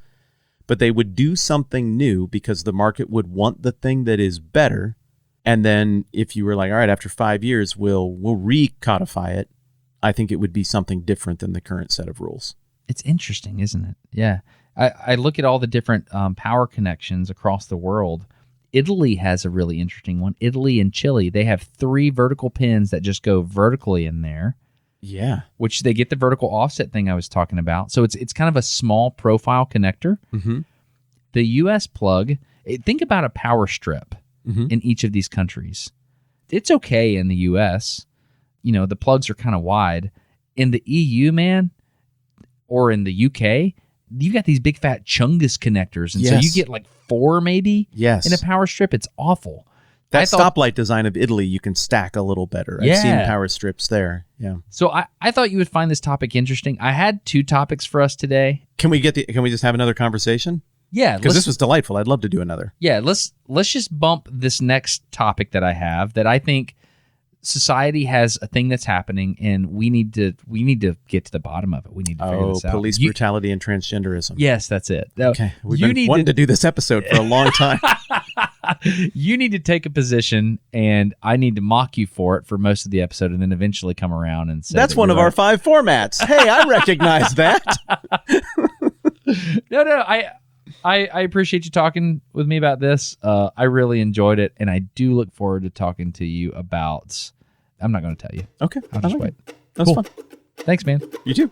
But they would do something new because the market would want the thing that is better. And then if you were like, all right, after 5 years, we'll recodify it, I think it would be something different than the current set of rules. It's interesting, isn't it? Yeah. I look at all the different power connections across the world. Italy has a really interesting one. Italy and Chile, they have 3 vertical pins that just go vertically in there. Yeah. Which they get the vertical offset thing I was talking about. So it's kind of a small profile connector. The US plug, think about a power strip in each of these countries. It's okay in the US. You know, the plugs are kind of wide. In the EU, man, or in the UK, you got these big fat Chungus connectors. And so you get like 4 maybe in a power strip. It's awful. That stoplight design of Italy, you can stack a little better. I've seen power strips there. Yeah. So I thought you would find this topic interesting. I had 2 topics for us today. Can we just have another conversation? Yeah. Because this was delightful. I'd love to do another. Yeah. Let's just bump this next topic that I have that I think society has a thing that's happening, and we need to get to the bottom of it. We need to figure this out. Police brutality and transgenderism. Yes, that's it. Okay, we've been wanting to do this episode for a long time. You need to take a position, and I need to mock you for it for most of the episode, and then eventually come around and say that's one of our 5 formats. Hey, I recognize that. No, I appreciate you talking with me about this. I really enjoyed it, and I do look forward to talking to you about... I'm not going to tell you. Okay. I'll just wait. That was fun. Thanks, man. You too.